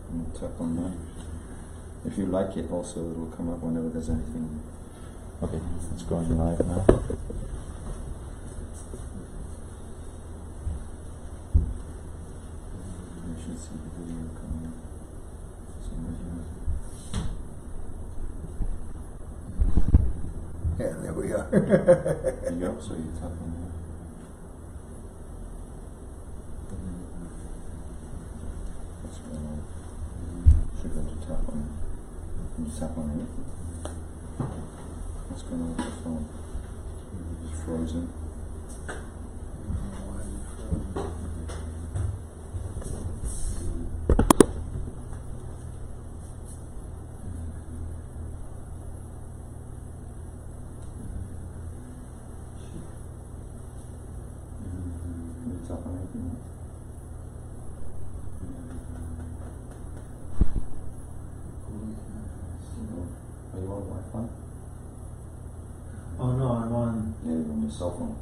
And tap on that. If you like it, also it will come up whenever there's anything. Okay, it's going live now. You should see the video coming up. Yeah, there we are. There you go, so you tap on that. What's going on? Should go to tap on it. Can you tap on it? What's going on with the phone? It's frozen. Tap on anything. Are you on Wi-Fi? Oh no, I'm on. Yeah, you're on your cell phone.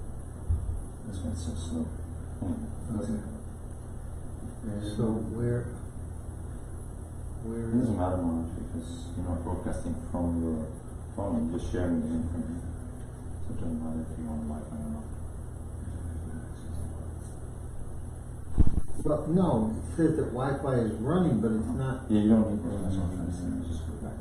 That's why it's so slow. Okay. So where It doesn't matter much because you're not broadcasting from your phone, you're just sharing the information. So it doesn't matter if you're on Wi-Fi or not. Well, no, it says that Wi-Fi is running, but it's not. Yeah, you don't need to. That's what I'm trying to say. Just go back.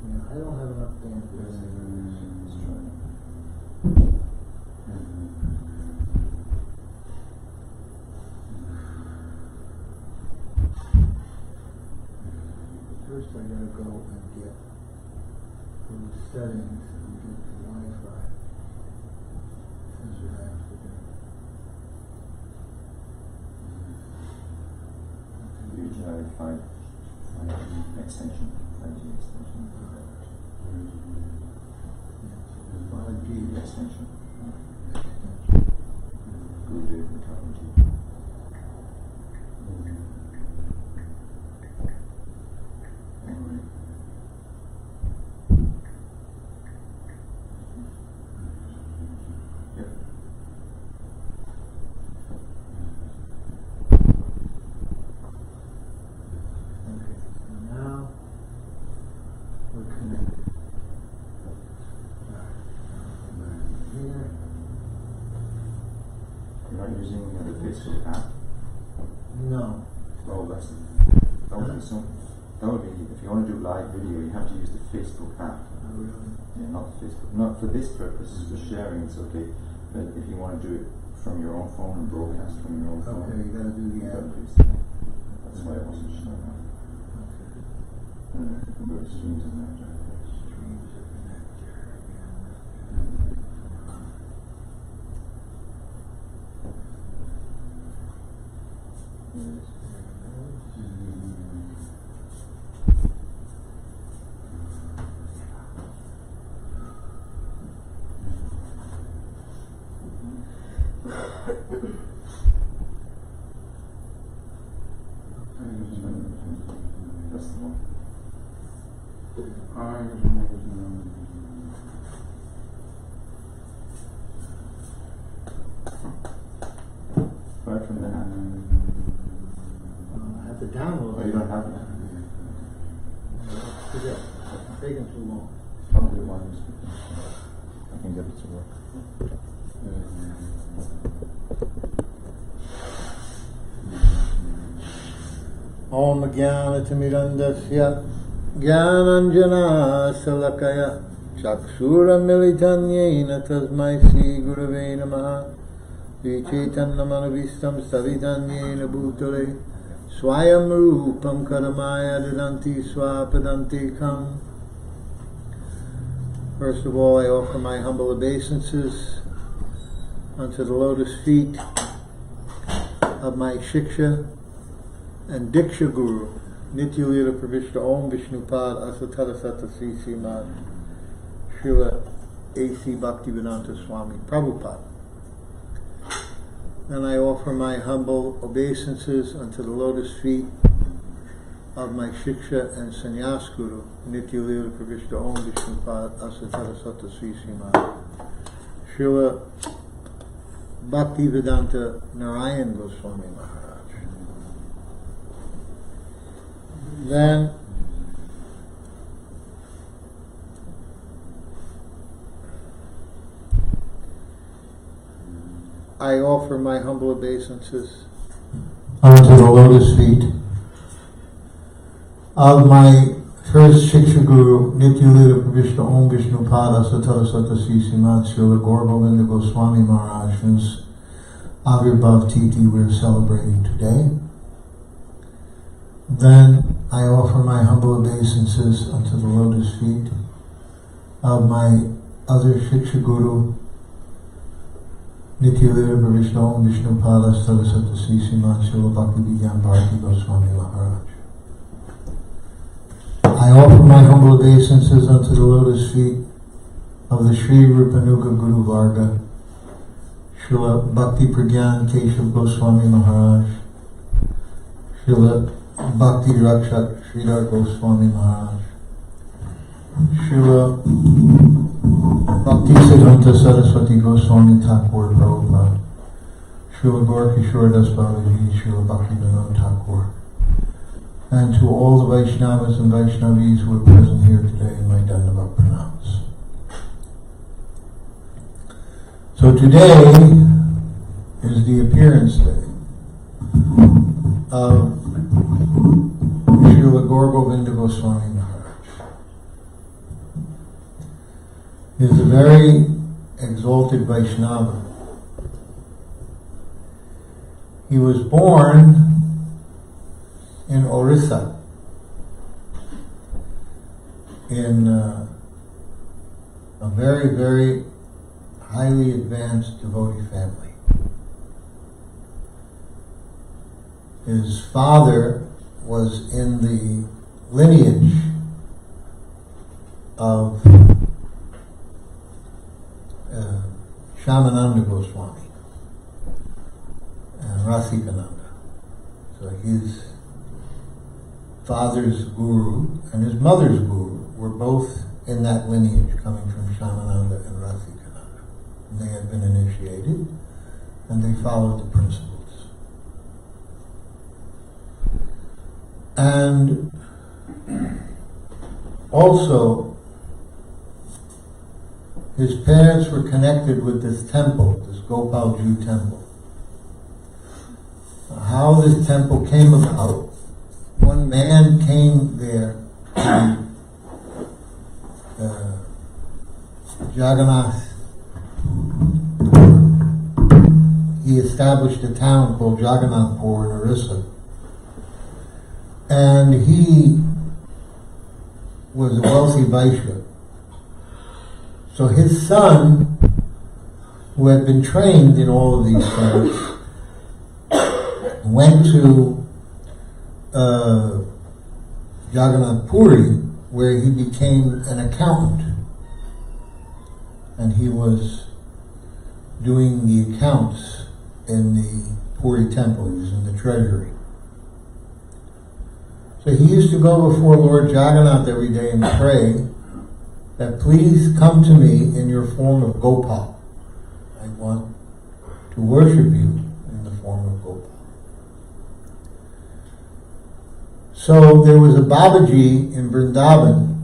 Yeah, I don't have enough bandwidth. Let's try it. First I gotta go and get the settings and get the Wi-Fi. That's what I have to do. Use 5G extension. 5G extension. 5G extension. Good day for talking to you. Alright. Yep. Okay, so now we're connected. Here. You're not using the Facebook app? No. Oh, that would be so. That would be, if you want to do live video, you have to use the Facebook app. Oh, really? Yeah, not Facebook. Not for this purpose, for sharing, it's okay. But if you want to do it from your own phone and broadcast from your own phone, Okay, you gotta do you the gotta app. do something. That's why I wasn't sure. And then you can go to streams and that. Streams are connected. Yes. That's the one. Apart from that, I have to download oh, it. you don't have that. Forget. It's taking too long. Probably one is I can get it to work. Om Jnanatimidandasya Jnananjana Salakaya Chakshura Militanyena Tasmai Sri Gurave Namaha Vichetanamanavistam Savitanyena Bhutale Swayam Rupam Karamaya Dadanti Swapadanti Kam. First of all, I offer my humble obeisances unto the lotus feet of my Shiksha and Diksha Guru, Nityalila Pravishta Om Vishnupad Asatara Sata Sri Srimad Srila A.C. Bhaktivedanta Swami Prabhupada. And I offer my humble obeisances unto the lotus feet of my Shiksha and Sannyas Guru, Nityalila Pravishta Om Vishnupad Asatara Sata Sri Srimad Srila Bhaktivedanta Narayan Goswami Maharaj. Then I offer my humble obeisances unto the lotus feet of my first Shiksha Guru, Nityalila Pravishta Om Vishnu Pada Satara Satasi Simat Srila Gaur Govinda Goswami Maharaj, whose Avirbhav Titi we're celebrating today. Then I offer my humble obeisances unto the lotus feet of my other Shiksha Guru, Nityalila Pravishta Om Vishnu Pada Satara Satasi Simat Srila Bhakti Bhagavat Goswami Maharaj. I offer my humble obeisances unto the lotus feet of the Sri Rupanuga Guru Varga, Srila Bhakti Pragyan Keshav Goswami Maharaj, Srila Bhakti Rakshak Sridhar Goswami Maharaj, Srila Bhakti Siddhanta Saraswati Goswami Thakur Prabhupada, Srila Gaur Kishore Das Babaji, Srila Bhakti Vinod Thakur, and to all the Vaishnavas and Vaishnavis who are present here today in my Dandava pranams. So today is the appearance day of Srila Gaur Govinda Goswami Maharaj. He is a very exalted Vaishnava. He was born in Orissa, in a very, very highly advanced devotee family. His father was in the lineage of Shamananda Goswami and Rasikananda. So his father's guru and his mother's guru were both in that lineage, coming from Shamananda and Rasikananda. And they had been initiated, and they followed the principles. And also, his parents were connected with this temple, this Gopalji temple. How this temple came about, one man came there to Jagannath. He established a town called Jagannathpur in Orissa. And he was a wealthy Vaishya. So his son, who had been trained in all of these things, went to Jagannath Puri, where he became an accountant, and he was doing the accounts in the Puri temple. He was in the treasury. So he used to go before Lord Jagannath every day and pray that, please come to me in your form of Gopal. I want to worship you in the form of Gopal. So there was a Babaji in Vrindavan,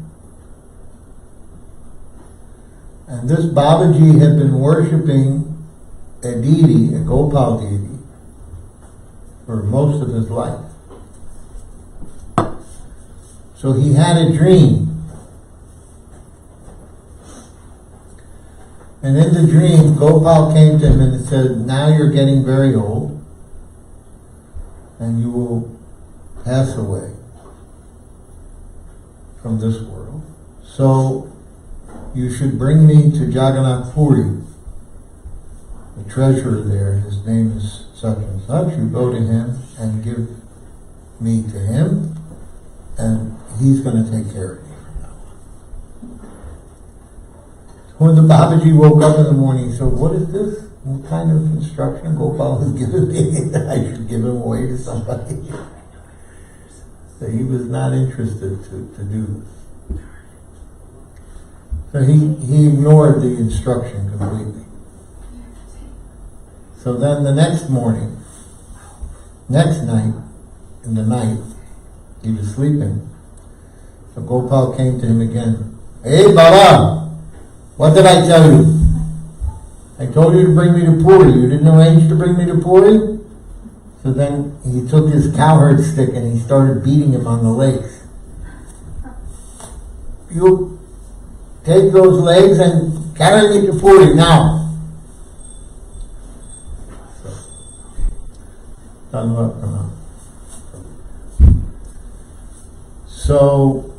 and this Babaji had been worshipping a deity, a Gopal deity, for most of his life. So he had a dream. And in the dream, Gopal came to him and said, now you're getting very old, and you will pass away from this world. So you should bring me to Jagannath Puri, the treasurer there. His name is such and such. You go to him and give me to him, and he's going to take care of me from now on. When the Babaji woke up in the morning, he said, what is this? What kind of instruction Gopal has given me that I should give him away to somebody? So he was not interested to do this. So he ignored the instruction completely. So then the next night, in the night, he was sleeping. So Gopal came to him again. Hey Baba, what did I tell you? I told you to bring me to Puri. You didn't arrange to bring me to Puri? So then he took his cowherd stick and he started beating him on the legs. You take those legs and carry me to Puri now. So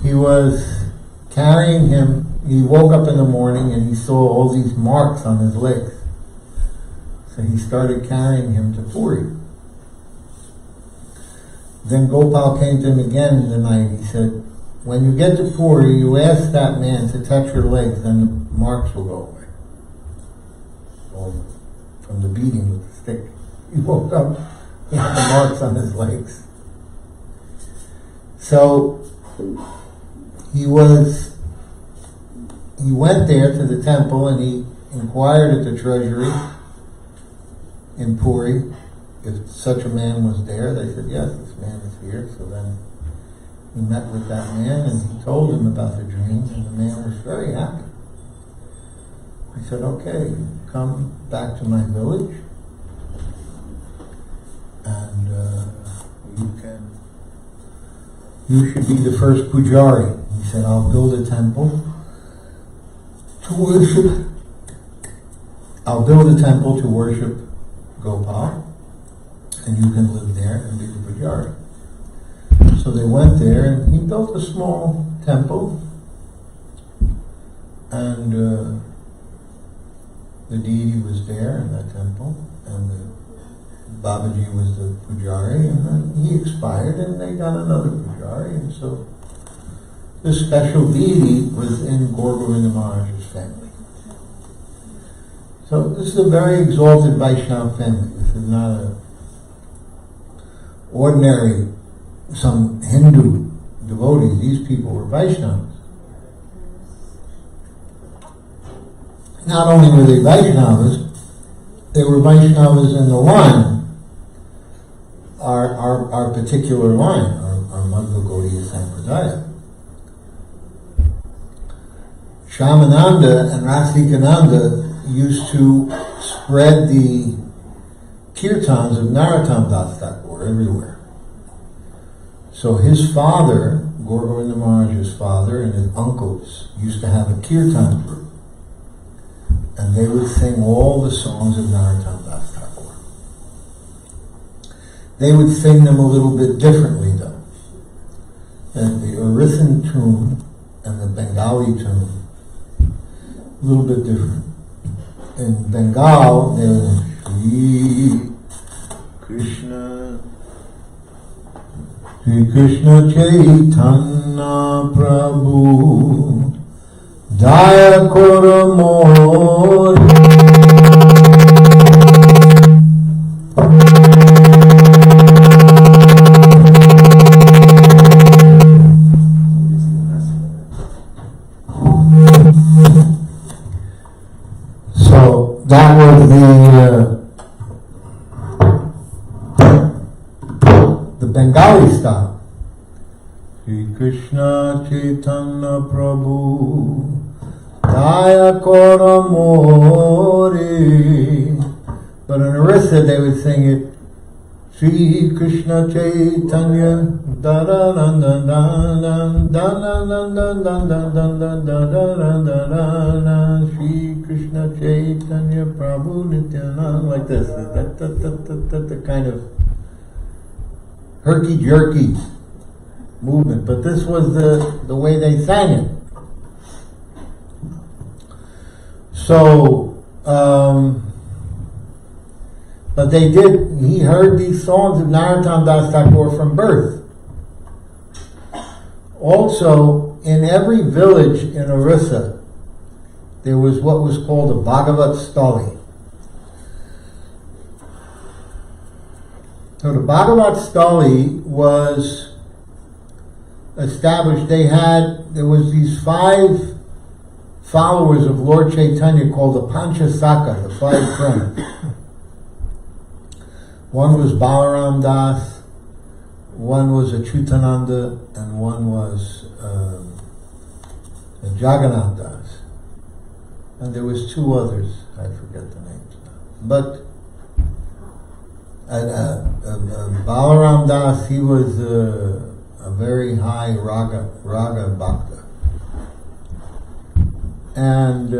he was carrying him. He woke up in the morning and he saw all these marks on his legs. So he started carrying him to Puri. Then Gopal came to him again in the night. He said, when you get to Puri, you ask that man to touch your legs, then the marks will go away. Or from the beating with the stick. He woke up, he had the marks on his legs. So he went there to the temple and he inquired at the treasury in Puri if such a man was there. They said, yes, this man is here. So then he met with that man and he told him about the dream, and the man was very happy. He said, okay, come back to my village and you should be the first pujari. He said, I'll build a temple to worship Gopal, and you can live there and be the pujari. So they went there and he built a small temple, and the deity was there in that temple, and the Babaji was the pujari, and then he expired and they got another pujari, and so this special deity was in Gaura Maharaj's family. So this is a very exalted Vaishnava family. This is not a ordinary, some Hindu devotee. These people were Vaishnavas. Not only were they Vaishnavas, they were Vaishnavas in the line, our particular line, our Madhva Gaudiya Sampradaya. Shyamananda and Rasikananda used to spread the kirtans of Narottam Das Thakur everywhere. So his father, Gaura Govinda Maharaj's father, and his uncles used to have a kirtan group, and they would sing all the songs of Narottam Das Thakur. They would sing them a little bit differently though. And the Orissan tune and the Bengali tune, a little bit different. In Bengal, there was Shri Krishna Chaitanya Prabhu Daya Kora More. That was the Bengali style. Shri Krishna Chaitanya Prabhu Daya Kora More. But in Orissa they would sing it Shri Krishna Chaitanya da da da da da da da da da da da da Shri Krishna Chaitanya Prabhu Nityananda, like this, the kind of herky-jerky movement. But this was the way they sang it. So, but he heard these songs of Narottam Das Thakur from birth. Also, in every village in Orissa, there was what was called a Bhagavat Stali. So the Bhagavat Stali was established. There was these five followers of Lord Chaitanya called the Panchasaka, the five friends. One was Balaram Das, one was Achyutananda, and one was Jagannath Das. And there was two others, I forget the names now. But Balaram Das, he was a very high raga bhakta. And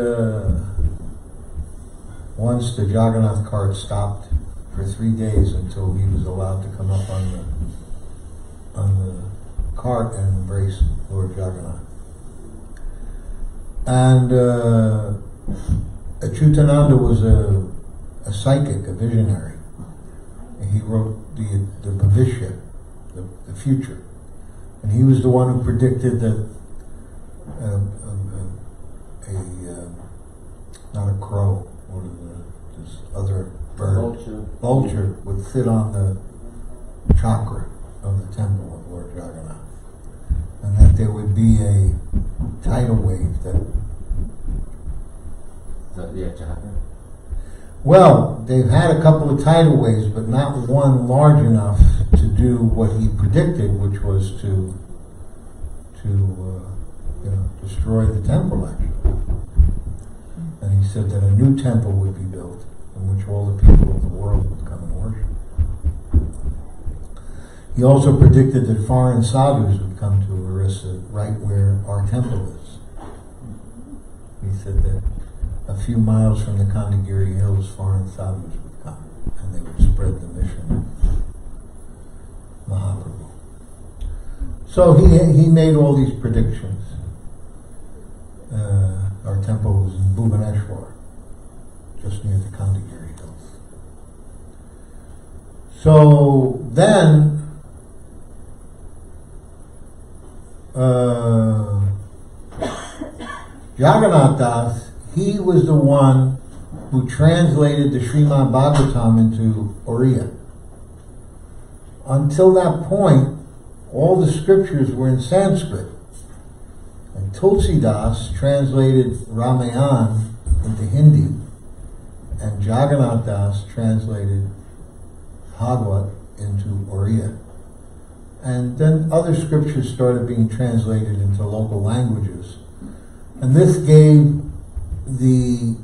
once the Jagannath cart stopped for 3 days until he was allowed to come up on the cart and embrace Lord Jagannath. And Achyutananda was a psychic, a visionary. And he wrote the Bhavishya, the future. And he was the one who predicted that not a crow, this other bird, vulture would sit on the chakra of the temple of Lord Jagannath. And that there would be a tidal wave that... Is that yet to happen? Well, they've had a couple of tidal waves, but not one large enough to do what he predicted, which was to destroy the temple, actually. And he said that a new temple would be built, in which all the people of the world would come and worship. He also predicted that foreign sadhus would come to Orissa, right where our temple is. He said that a few miles from the Kandagiri Hills, foreign sadhus would come, and they would spread the mission of Mahaprabhu. So he made all these predictions. Our temple was in Bhubaneswar, just near the Kandagiri Hills. So then, Jagannath Das, he was the one who translated the Srimad Bhagavatam into Oriya. Until that point, all the scriptures were in Sanskrit. And Tulsidas translated Ramayana into Hindi, and Jagannath Das translated Bhagavat into Oriya. And then other scriptures started being translated into local languages. And this gave the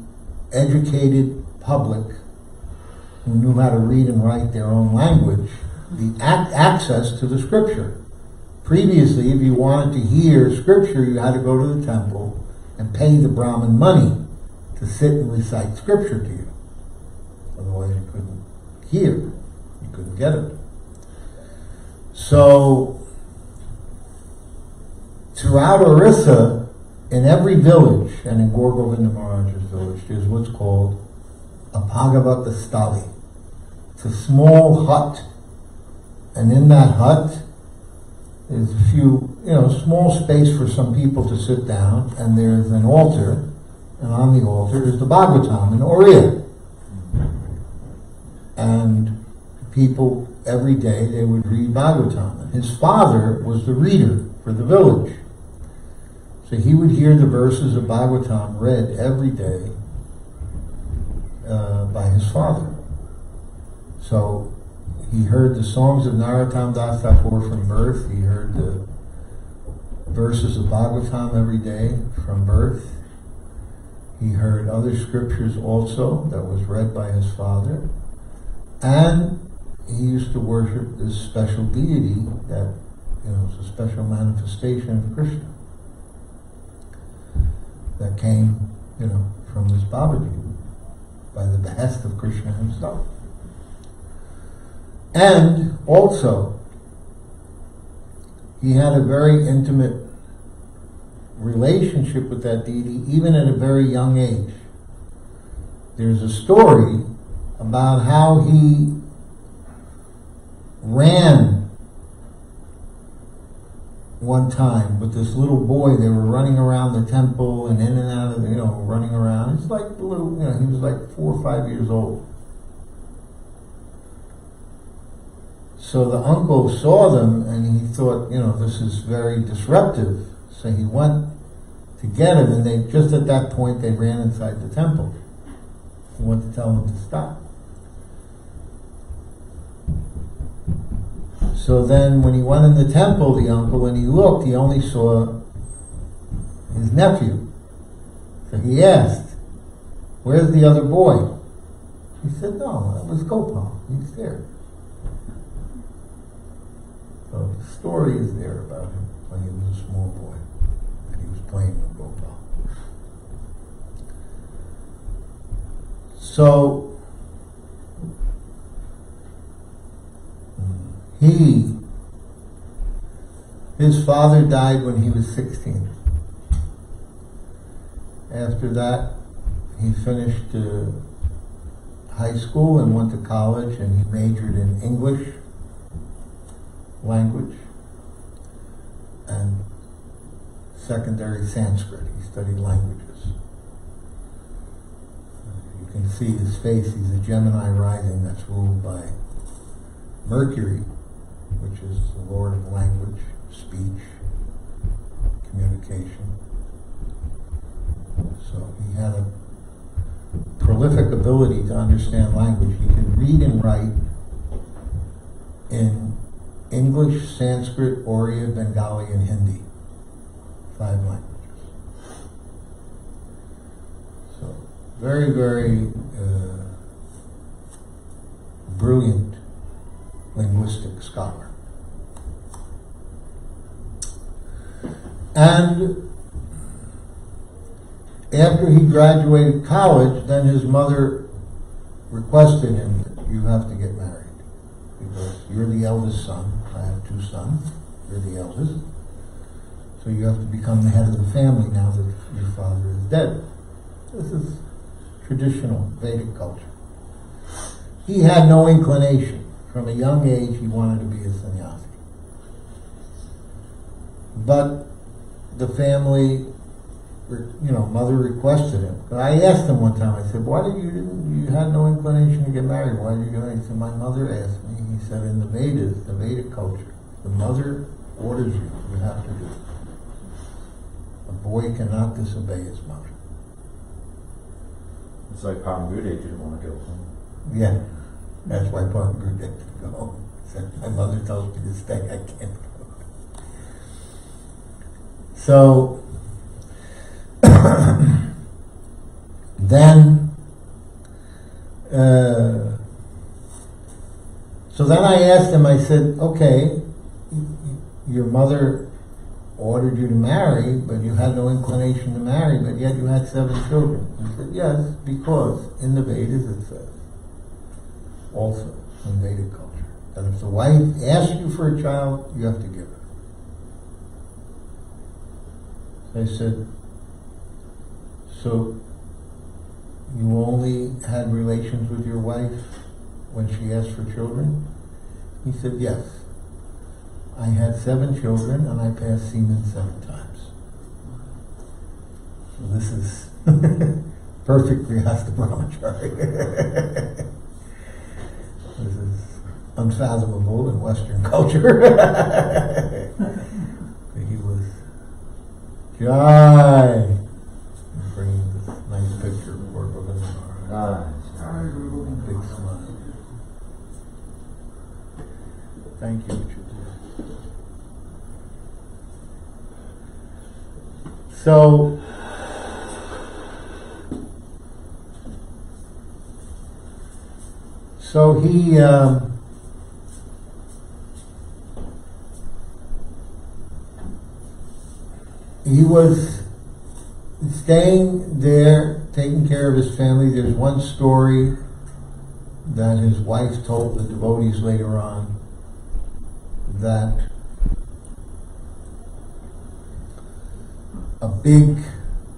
educated public who knew how to read and write their own language the access to the scripture. Previously, if you wanted to hear scripture, you had to go to the temple and pay the Brahmin money to sit and recite scripture to you. Otherwise you couldn't hear, you couldn't get it. So, throughout Orissa, in every village, and in Gaur Govinda Maharaj's village, there's what's called a Bhagavata Stali. It's a small hut, and in that hut, there's a few, small space for some people to sit down, and there's an altar, and on the altar is the Bhagavatam in Oriya. And people, every day, they would read Bhagavatam. And his father was the reader for the village. So he would hear the verses of Bhagavatam read every day by his father. So he heard the songs of Narottam Das Thakur from birth. He heard the verses of Bhagavatam every day from birth. He heard other scriptures also that was read by his father. And he used to worship this special deity that, is a special manifestation of Krishna that came, from this Babaji by the behest of Krishna himself. And also, he had a very intimate relationship with that deity, even at a very young age. There's a story about how he ran one time with this little boy. They were running around the temple and in and out of, running around. It's like a little, he was like 4 or 5 years old. So the uncle saw them and he thought, this is very disruptive. So he went to get him, and they just at that point they ran inside the temple and went to tell him to stop. So then when he went in the temple, the uncle, and he looked, he only saw his nephew. So he asked, "Where's the other boy?" He said, "No, that was Gopal. He's there." So the story is there about him when he was a small boy, and he was playing with Gopal. So his father died when he was 16. After that, he finished high school and went to college, and he majored in English language and secondary Sanskrit. He studied languages. You can see his face. He's a Gemini rising that's ruled by Mercury, which is the lord of language, speech, communication. So he had a prolific ability to understand language. He could read and write in English, Sanskrit, Oriya, Bengali, and Hindi. 5 languages. So very, very brilliant linguistic scholar. And after he graduated college, then his mother requested him that you have to get married because you're the eldest son. I have 2 sons. You're the eldest. So you have to become the head of the family now that your father is dead. This is traditional Vedic culture. He had no inclination. From a young age, he wanted to be a sannyasi. But the family, mother requested him. But I asked him one time, I said, why you had no inclination to get married? Why did you go? He said, my mother asked me. He said, in the Vedas, the Vedic culture, the mother orders you, you have to do it. A boy cannot disobey his mother. It's like Palm didn't want to go home. Yeah, that's why Palm didn't go home. He said, my mother tells me to stay, I can't go. So, then I asked him, I said, okay, your mother ordered you to marry, but you had no inclination to marry, but yet you had 7 children. He said, yes, because in the Vedas it says, also in Vedic culture, that if the wife asks you for a child, you have to give her. I said, so you only had relations with your wife when she asked for children? He said, yes. I had 7 children and I passed semen 7 times. So this is perfect Grihastha Brahmachari. This is unfathomable in Western culture. He was Jai. I'm bringing this nice picture of Lord Bhagavat. Big smile. Thank you, Richard. So, he was staying there, taking care of his family. There's one story that his wife told the devotees later on, that a big,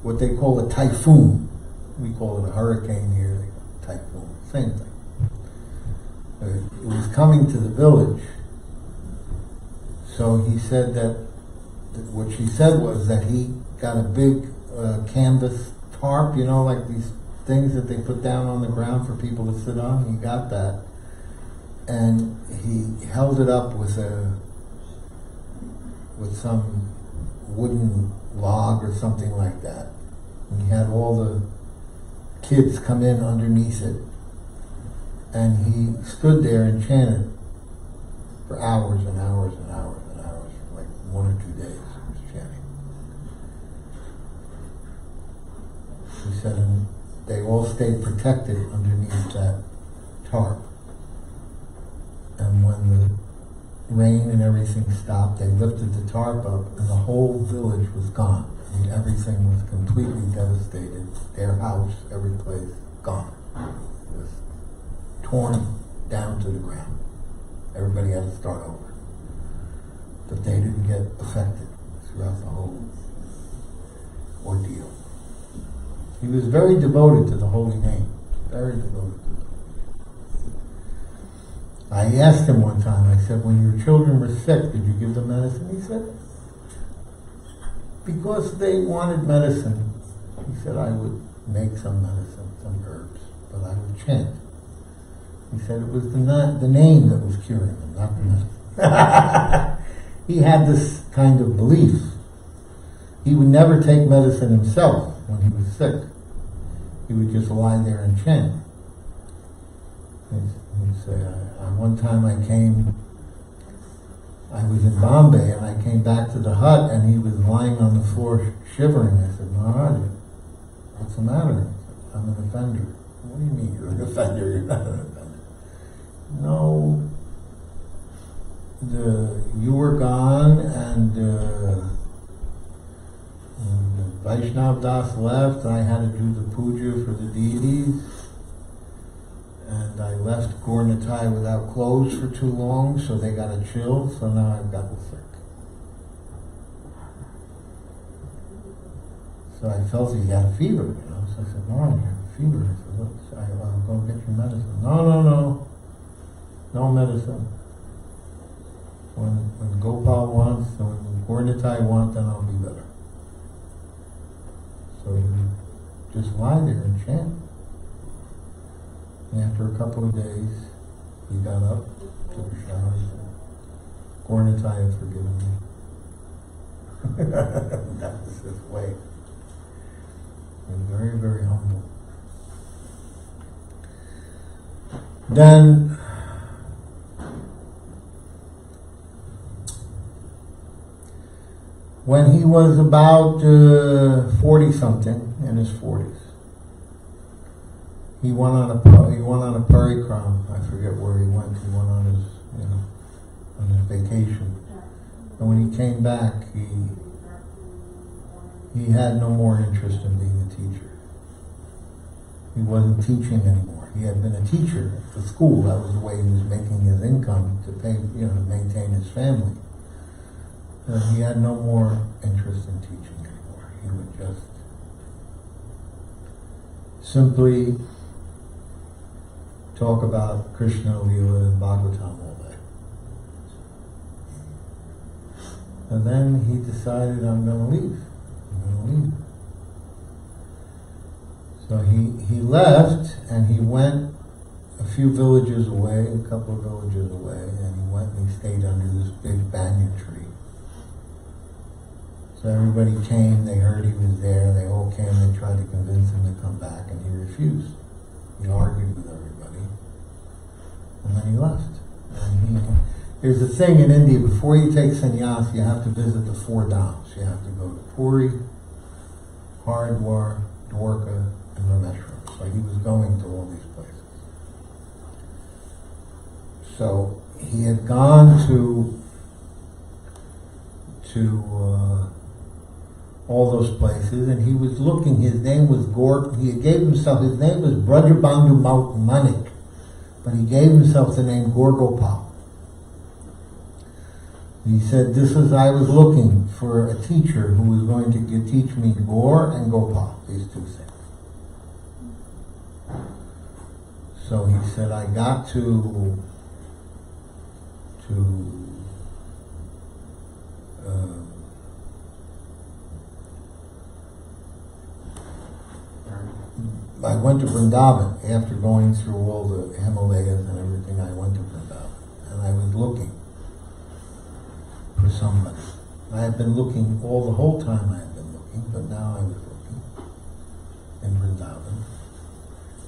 what they call a typhoon, we call it a hurricane here, typhoon, same thing. It was coming to the village. So he said that what she said was that he got a big canvas tarp, like these things that they put down on the ground for people to sit on. He got that, and he held it up with some wooden log or something like that. And he had all the kids come in underneath it, and he stood there and chanted for hours and hours and hours and hours, like 1 or 2 days he was chanting. He said, and they all stayed protected underneath that tarp. And when the rain and everything stopped, they lifted the tarp up, and the whole village was gone. I mean, everything was completely devastated. Their house, every place, gone. It was torn down to the ground. Everybody had to start over. But they didn't get affected throughout the whole ordeal. He was very devoted to the holy name. Very devoted to it. I asked him one time, I said, when your children were sick, did you give them medicine? He said, because they wanted medicine, he said, I would make some medicine, some herbs, but I would chant. He said it was the name that was curing them, not the medicine. He had this kind of belief. He would never take medicine himself when he was sick. He would just lie there and chant. He'd say, one time I was in Bombay, and I came back to the hut, and he was lying on the floor shivering. I said, Maharaja, what's the matter? He said, I'm an offender. What do you mean you're an offender? You're not an offender. No, you were gone, and Vaishnav Das left. I had to do the puja for the deities. And I left Gornatai without clothes for too long, so they got a chill, so now I've gotten sick. So I felt he had a fever, So I said, Mom, you have a fever. I said, look, I'll go get your medicine. No medicine. When Gopal wants, and when Gornatai wants, then I'll be better. So you just lie there and chant. And after a couple of days, he got up, took a shower, and said, Gornatai had forgiven me. That was his way. He was very, very humble. Then, when he was about 40-something, in his 40s, he went on a parikram. I forget where he went. He went on his, on his vacation. And when he came back, he had no more interest in being a teacher. He wasn't teaching anymore. He had been a teacher at the school. That was the way he was making his income to pay, to maintain his family. He had no more interest in teaching anymore. He would just simply talk about Krishna, Leela, and Bhagavatam all day. And then he decided, I'm going to leave. So he left, and he went a few villages away, a couple of villages away, and he went and he stayed under this big banyan tree. So everybody came, they heard he was there, they all came, they tried to convince him to come back, and he refused. He argued with everybody, and then he left. And there's a thing in India, before you take sannyas, you have to visit the 4 dhams. You have to go to Puri, Haridwar, Dwarka, and Rameshwaram. So he was going to all these places. So he had gone to all those places, and he was looking. His name was his name was Brajabandhu Manik, but he gave himself the name Gorgopal. He said, I was looking for a teacher who was going to teach me Gaur and Gopal, these 2 things. So he said, I got I went to Vrindavan after going through all the Himalayas and everything. I went to Vrindavan, and I was looking for somebody. I had been looking the whole time I had been looking, but now I was looking in Vrindavan.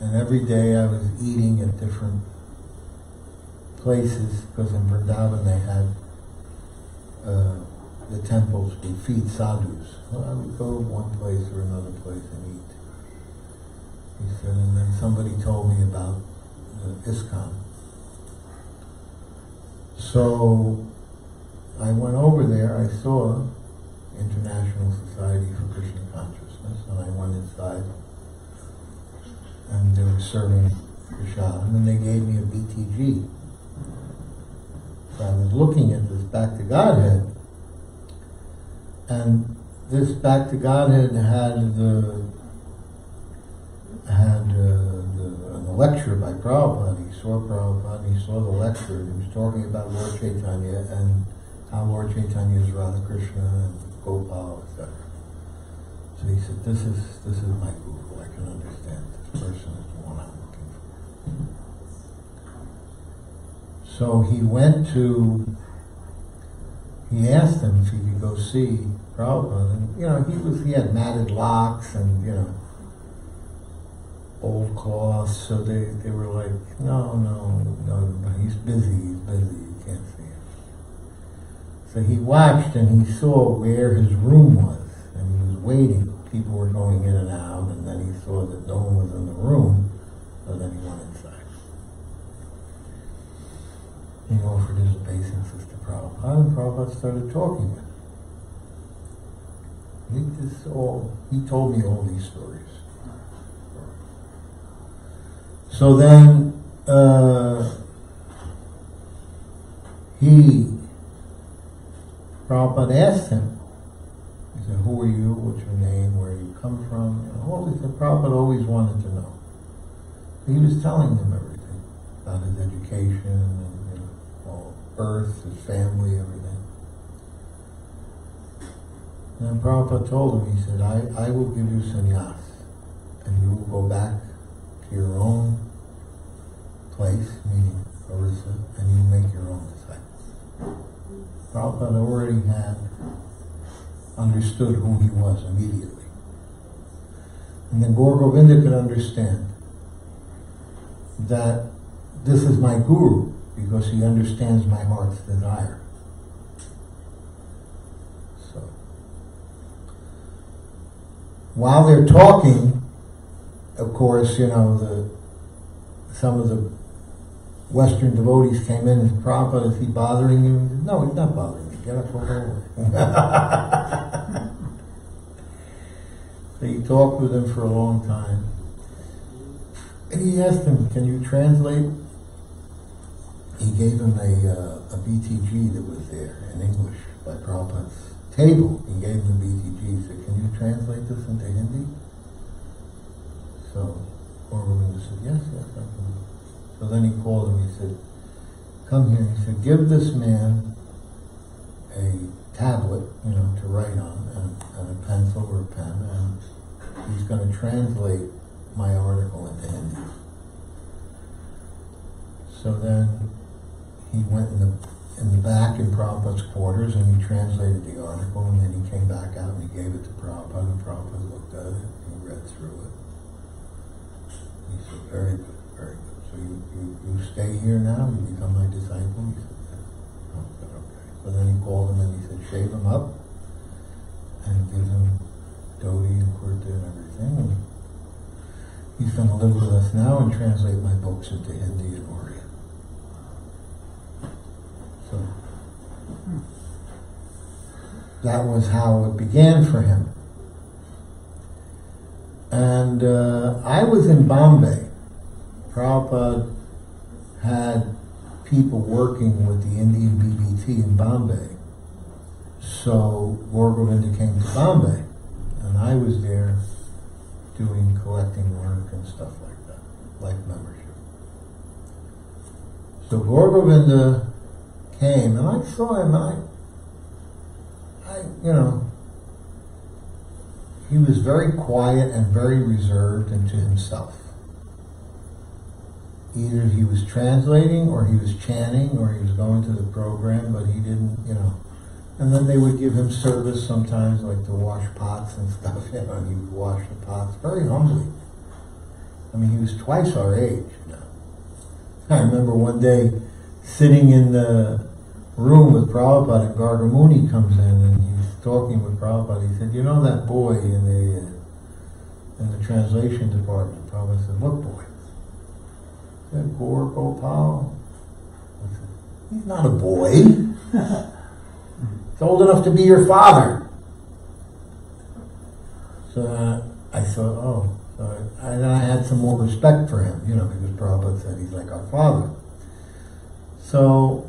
And every day I was eating at different places, because in Vrindavan they had the temples would feed sadhus. Well, I would go to one place or another place and eat. He said, and then somebody told me about ISKCON. So I went over there, I saw International Society for Krishna Consciousness, and I went inside, and they were serving prashadam, and they gave me a BTG. So I was looking at this Back to Godhead, and this Back to Godhead had a lecture by Prabhupada. He saw Prabhupada, he saw the lecture, and he was talking about Lord Chaitanya and how Lord Chaitanya is Radha Krishna and Gopal, etc. So he said, this is my guru. I can understand this person is the one I'm looking for. So he asked him if he could go see Prabhupada, and he had matted locks and old cloths, so they were like, no, he's busy, you can't see him. So he watched and he saw where his room was, and he was waiting. People were going in and out, and then he saw that no one was in the room, so then he went inside. He offered his obeisances to Prabhupada, and Prabhupada started talking with him. He told me all these stories. So then Prabhupada asked him, he said, who are you, what's your name, where you come from? Prabhupada always wanted to know. He was telling him everything about his education and birth, his family, everything. And then Prabhupada told him, he said, I will give you sannyas, and you will go back to your own place, meaning Orissa, and you make your own disciples. Prabhupada already had understood who he was immediately. And then Gaur Govinda could understand that this is my guru because he understands my heart's desire. So, while they're talking, of course, some of the Western devotees came in and said, Prabhupada, is he bothering you? He said, no, he's not bothering me. Get up, go over. So he talked with him for a long time. And he asked him, can you translate? He gave him a BTG that was there in English by Prabhupada's table. He gave him the BTG. He said, can you translate this into Hindi? So Gaur Govinda said, yes, I can. So then he called him, he said, come here. He said, give this man a tablet, to write on, and a pencil or a pen, and he's going to translate my article into Hindi. So then he went in the back in Prabhupada's quarters and he translated the article, and then he came back out and he gave it to Prabhupada, and Prabhupada looked at it and he read through it. He said, very good, very good. So you stay here now, you become my disciple? He said, yeah. Oh, said, okay. So then he called him and he said, shave him up and give him dhoti and kurta and everything. And he's going to live with us now and translate my books into Hindi and Oriya. So that was how it began for him. And I was in Bombay. Prabhupada had people working with the Indian BBT in Bombay. So Gaur Govinda came to Bombay, and I was there collecting work and stuff like that, like membership. So Gaur Govinda came, and I saw him, and he was very quiet and very reserved and to himself. Either he was translating, or he was chanting, or he was going to the program, but he didn't, And then they would give him service sometimes, like to wash pots and stuff, and he would wash the pots very humbly. I mean, he was twice our age now. I remember one day sitting in the room with Prabhupada, and Gargamuni comes in and he's talking with Prabhupada. He said, "You know that boy in the translation department?" Prabhupada said, "What boy?" He said, "Gaur Gopal." I said, "He's not a boy. He's old enough to be your father." So I thought, oh. And then I had some more respect for him, because Prabhupada said he's like our father. So,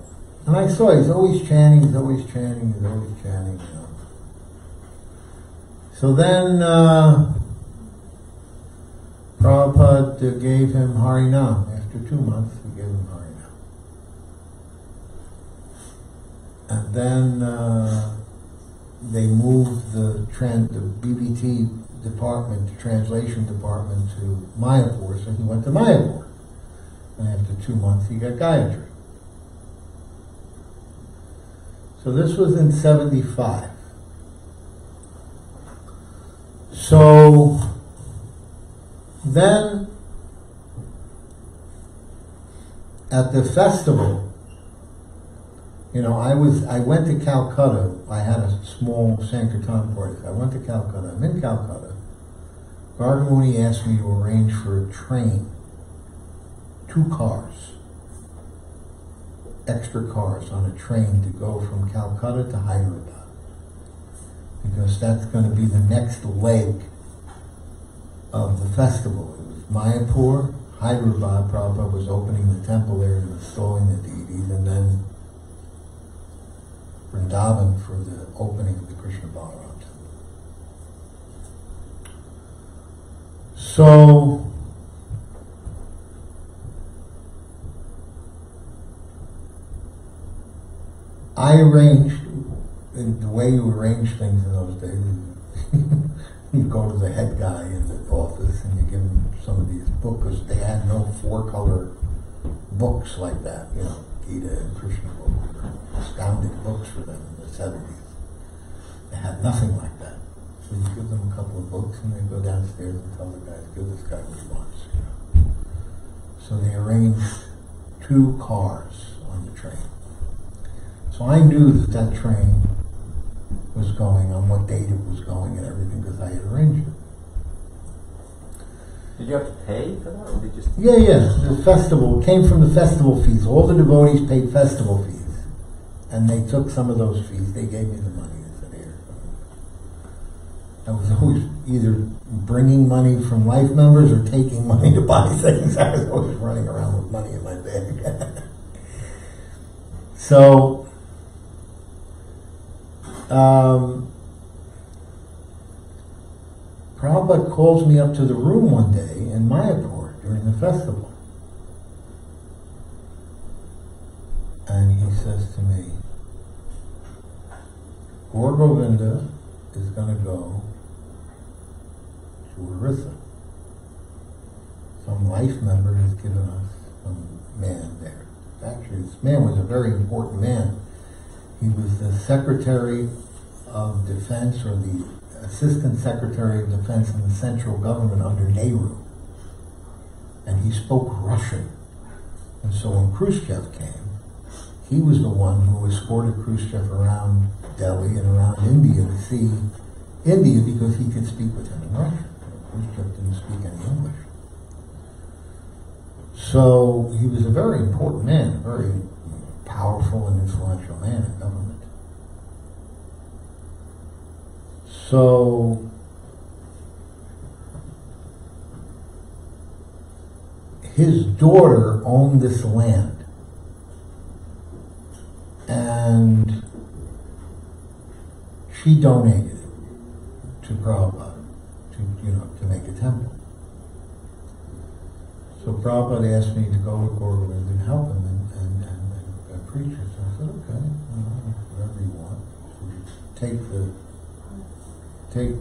and I saw he's always chanting. So then Prabhupada gave him Harinam. After 2 months, he gave him Harinam. And then they moved the BBT department, the translation department, to Mayapur, so he went to Mayapur. And after 2 months, he got Gayatri. So this was in 75. So then, at the festival, I went to Calcutta. I had a small Sankirtan party. I went to Calcutta. I'm in Calcutta. Gargamuni asked me to arrange for a train, 2 cars, extra cars on a train to go from Calcutta to Hyderabad, because that's going to be the next leg of the festival. It was Mayapur, Hyderabad. Prabhupada was opening the temple there and installing the deities, and then Vrindavan for the opening of the Krishna Balaram temple. So I arranged, in the way you arrange things in those days, you go to the head guy in the office and you give him some of these books, because they had no 4-color books like that, Gita and Krishna books were astounding books for them in the 70s. They had nothing like that. So you give them a couple of books and they go downstairs and tell the guys, give this guy what he wants. So they arranged 2 cars on the train. So I knew that train was going, on what date it was going and everything, because I had arranged it. Did you have to pay for that, or did you just... Yeah. The festival came from the festival fees. All the devotees paid festival fees. And they took some of those fees. They gave me the money. They said, here. I was always either bringing money from life members or taking money to buy things. I was always running around with money in my bag. So, Prabhupada calls me up to the room one day in Mayapur during the festival. And he says to me, Gaur Govinda is going to go to Orissa. Some life member has given us some man there. Actually, this man was a very important man. He was the Secretary of Defense, or the Assistant Secretary of Defense in the central government under Nehru. And he spoke Russian. And so when Khrushchev came, he was the one who escorted Khrushchev around Delhi and around India to see India, because he could speak with him in Russian. Khrushchev didn't speak any English. So he was a very important man, a very powerful and influential man in government. So his daughter owned this land, and she donated it to Prabhupada to make a temple. So Prabhupada asked me to go to Gorakhpur and help him and preach it. So I said, okay, whatever you want. So take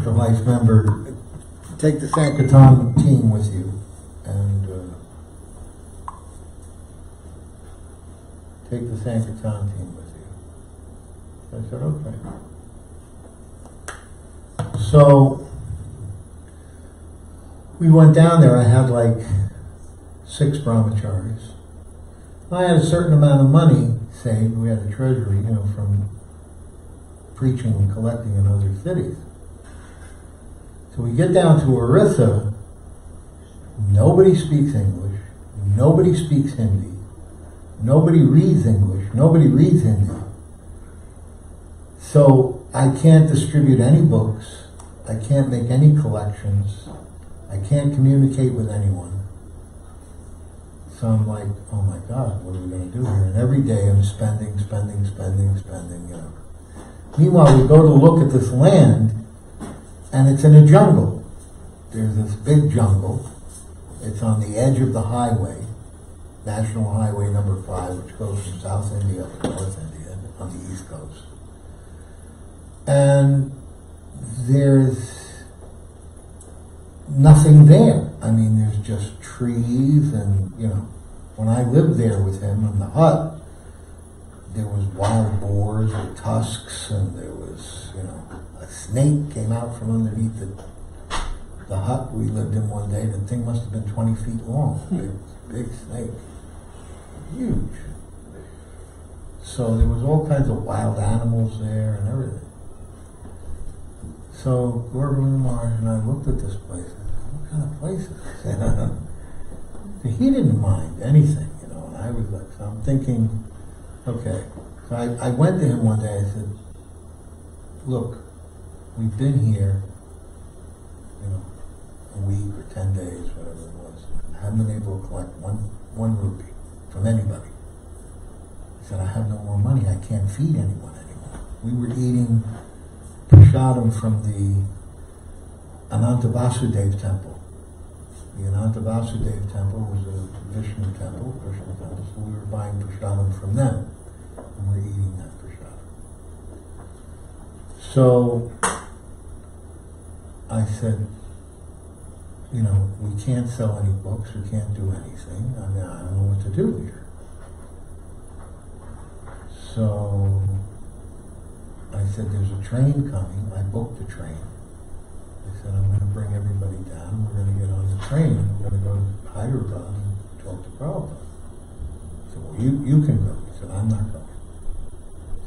the life member, take the Sankirtan team with you, and take the Sankirtan team with you. So I said, okay. So we went down there. I had like 6 brahmacharis. I had a certain amount of money saved. We had a treasury, from preaching and collecting in other cities. So we get down to Orissa. Nobody speaks English. Nobody speaks Hindi. Nobody reads English. Nobody reads Hindi. So I can't distribute any books. I can't make any collections. I can't communicate with anyone. So I'm like, oh my God, what are we going to do here? And every day I'm spending. Meanwhile, we go to look at this land, and it's in a jungle. There's this big jungle. It's on the edge of the highway, National Highway number 5, which goes from South India to North India on the East Coast. And there's nothing there. I mean, there's just trees and, when I lived there with him in the hut, there was wild boars with tusks, and there was, a snake came out from underneath the hut we lived in one day. The thing must have been 20 feet long. Big snake. Huge. So there was all kinds of wild animals there and everything. So Gordon and Marge and I looked at this place. I said, what kind of place is this? So he didn't mind anything, and I was like, so I'm thinking, okay. So I went to him one day. I said, look, we've been here, a week or 10 days, whatever it was. I haven't been able to collect one rupee from anybody. I said, I have no more money. I can't feed anyone anymore. We were eating prasadam from the Ananta Vasudev temple. The Ananta Vasudev temple was a Vishnu temple, so we were buying prasadam from them, and we're eating that prasadam. So I said, we can't sell any books, we can't do anything. I don't know what to do here. So I said, there's a train coming. I booked a train. I said, I'm going to bring everybody down. We're going to get on the train. We're going to go to Hyderabad and talk to Prabhupada. I said, well, you can go. He said, I'm not going. I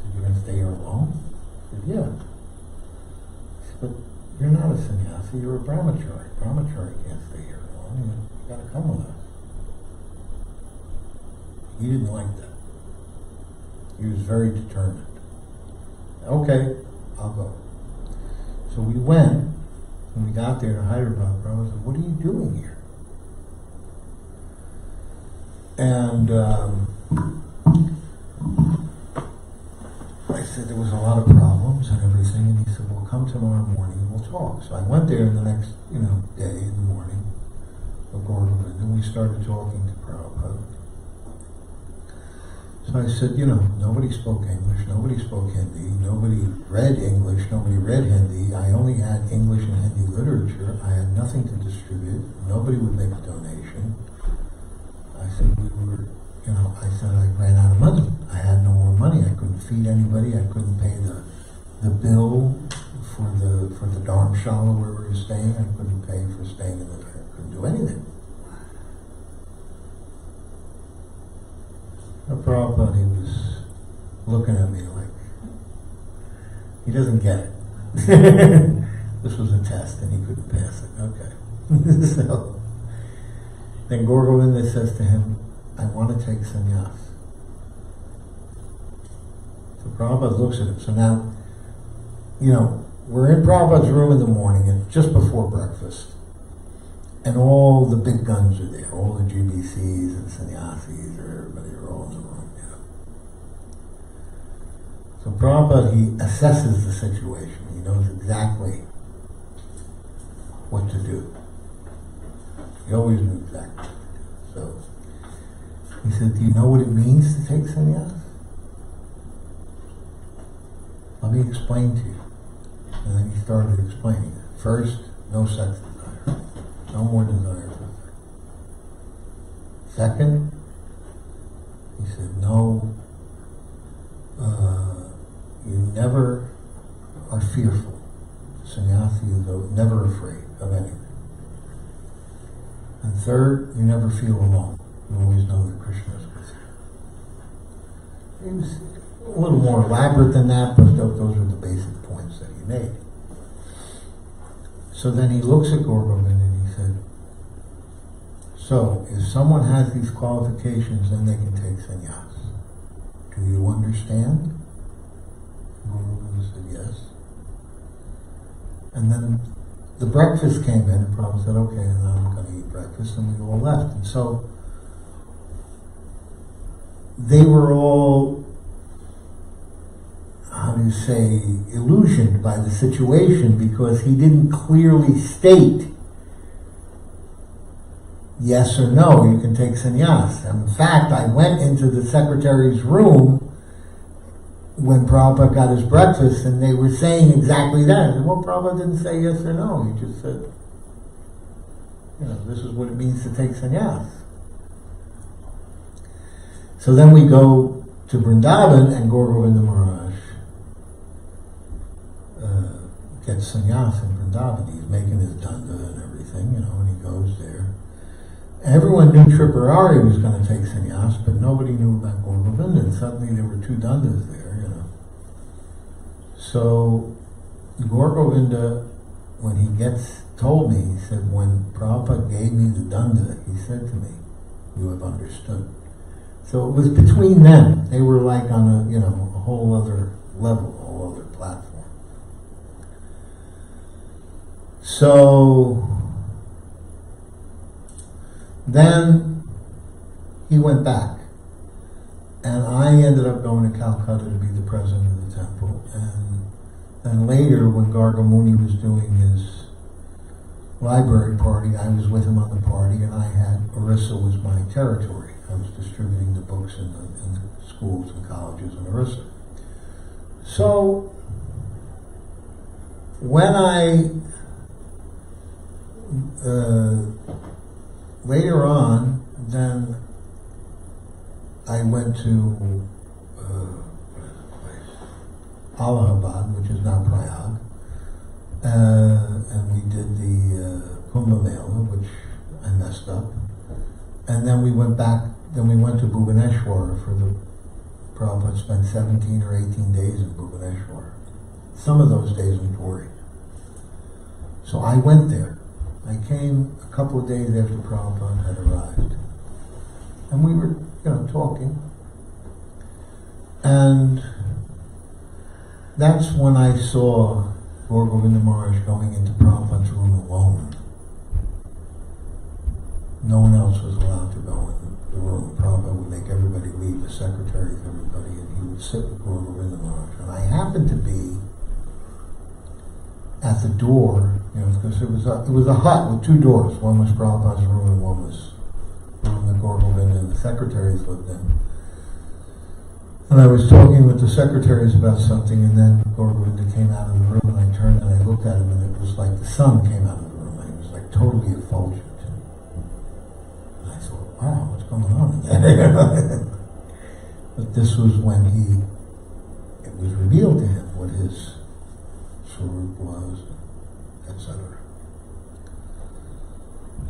said, you're going to stay here alone? I said, yeah. I said, but you're not a sannyasi, you're a brahmachari. Brahmachari can't stay here alone. You've got to come with us. He didn't like that. He was very determined. Okay, I'll go. So we went. When we got there to Hyderabad, Prabhupada said, what are you doing here? And I said there was a lot of problems and everything, and he said, well, come tomorrow morning and we'll talk. So I went there the next, day in the morning of Gorgovind, and we started talking to Prabhupada. So I said, nobody spoke English, nobody spoke Hindi, nobody read English, nobody read Hindi. I only had English and Hindi literature. I had nothing to distribute. Nobody would make a donation. I said, I ran out of money. I had no more money. I couldn't feed anybody. I couldn't pay the bill for the dharamshala where we were staying. I couldn't pay for staying in the I couldn't do anything. Prabhupada, he was looking at me like, he doesn't get it. This was a test and he couldn't pass it. Okay. So, then Gorgovinda says to him, I want to take sannyas. So Prabhupada looks at him. So now, we're in Prabhupada's room in the morning, and just before breakfast. And all the big guns are there, all the GBCs and sannyasis, everybody are all in the room, So Prabhupada, he assesses the situation. He knows exactly what to do. He always knew exactly what to do. So he said, do you know what it means to take sannyas? Let me explain to you. And then he started explaining it. First, no sex desire. No more desire for sex. Second, he said, no And third, you never feel alone. You always know that Krishna is with you. It was a little more elaborate than that, but those are the basic points that he made. So then he looks at Gorgovind and he said, so if someone has these qualifications, then they can take sannyas. Do you understand? Gorgovind said yes. And then the breakfast came in, and Prabhupada said, okay, and now I'm going to eat breakfast, and we all left. And so they were all, how do you say, illusioned by the situation, because he didn't clearly state yes or no, you can take sannyas. And in fact, I went into the secretary's room when Prabhupada got his breakfast, and they were saying exactly that. I said, well, Prabhupada didn't say yes or no. He just said, this is what it means to take sannyas. So then we go to Vrindavan, and Gauragovinda Maharaj gets sannyas in Vrindavan. He's making his danda and everything, and he goes there. Everyone knew Tripurari was going to take sannyas, but nobody knew about Gauragovinda, and suddenly there were two dandas there, So Gauragovinda, when he told me, he said, when Prabhupada gave me the danda, he said to me, you have understood. So it was between them. They were like on a whole other level, a whole other platform. So then he went back, and I ended up going to Calcutta to be the president of the temple. And then later, when Garga Muni was doing his library party, I was with him on the party, and Orissa was my territory. I was distributing the books in the schools and colleges in Orissa. So when later on, then I went to Allahabad, which is now Prayag, and we did the Kumbh Mela, which I messed up. And then we went to Bhubaneswar for the Prabhupada spent 17 or 18 days in Bhubaneswar. Some of those days in Puri. So I went there. I came a couple of days after Prabhupada had arrived. And we were, talking. And that's when I saw Gauragovinda Maharaj going into Prabhupada's room alone. No one else was allowed to go in the room. Prabhupada would make everybody leave, the secretaries, everybody, and he would sit with Gauragovinda Maharaj. And I happened to be at the door, because it was a hut with two doors. One was Prabhupada's room, and one was the room that Gauragovinda and the secretaries lived in. And I was talking with the secretaries about something, and then Gauragovinda came out of the room, and I turned and I looked at him, and it was like the sun came out of the room, and he was like totally effulgent. And I thought, wow, what's going on in there? But this was when it was revealed to him what his Swarup was, etc.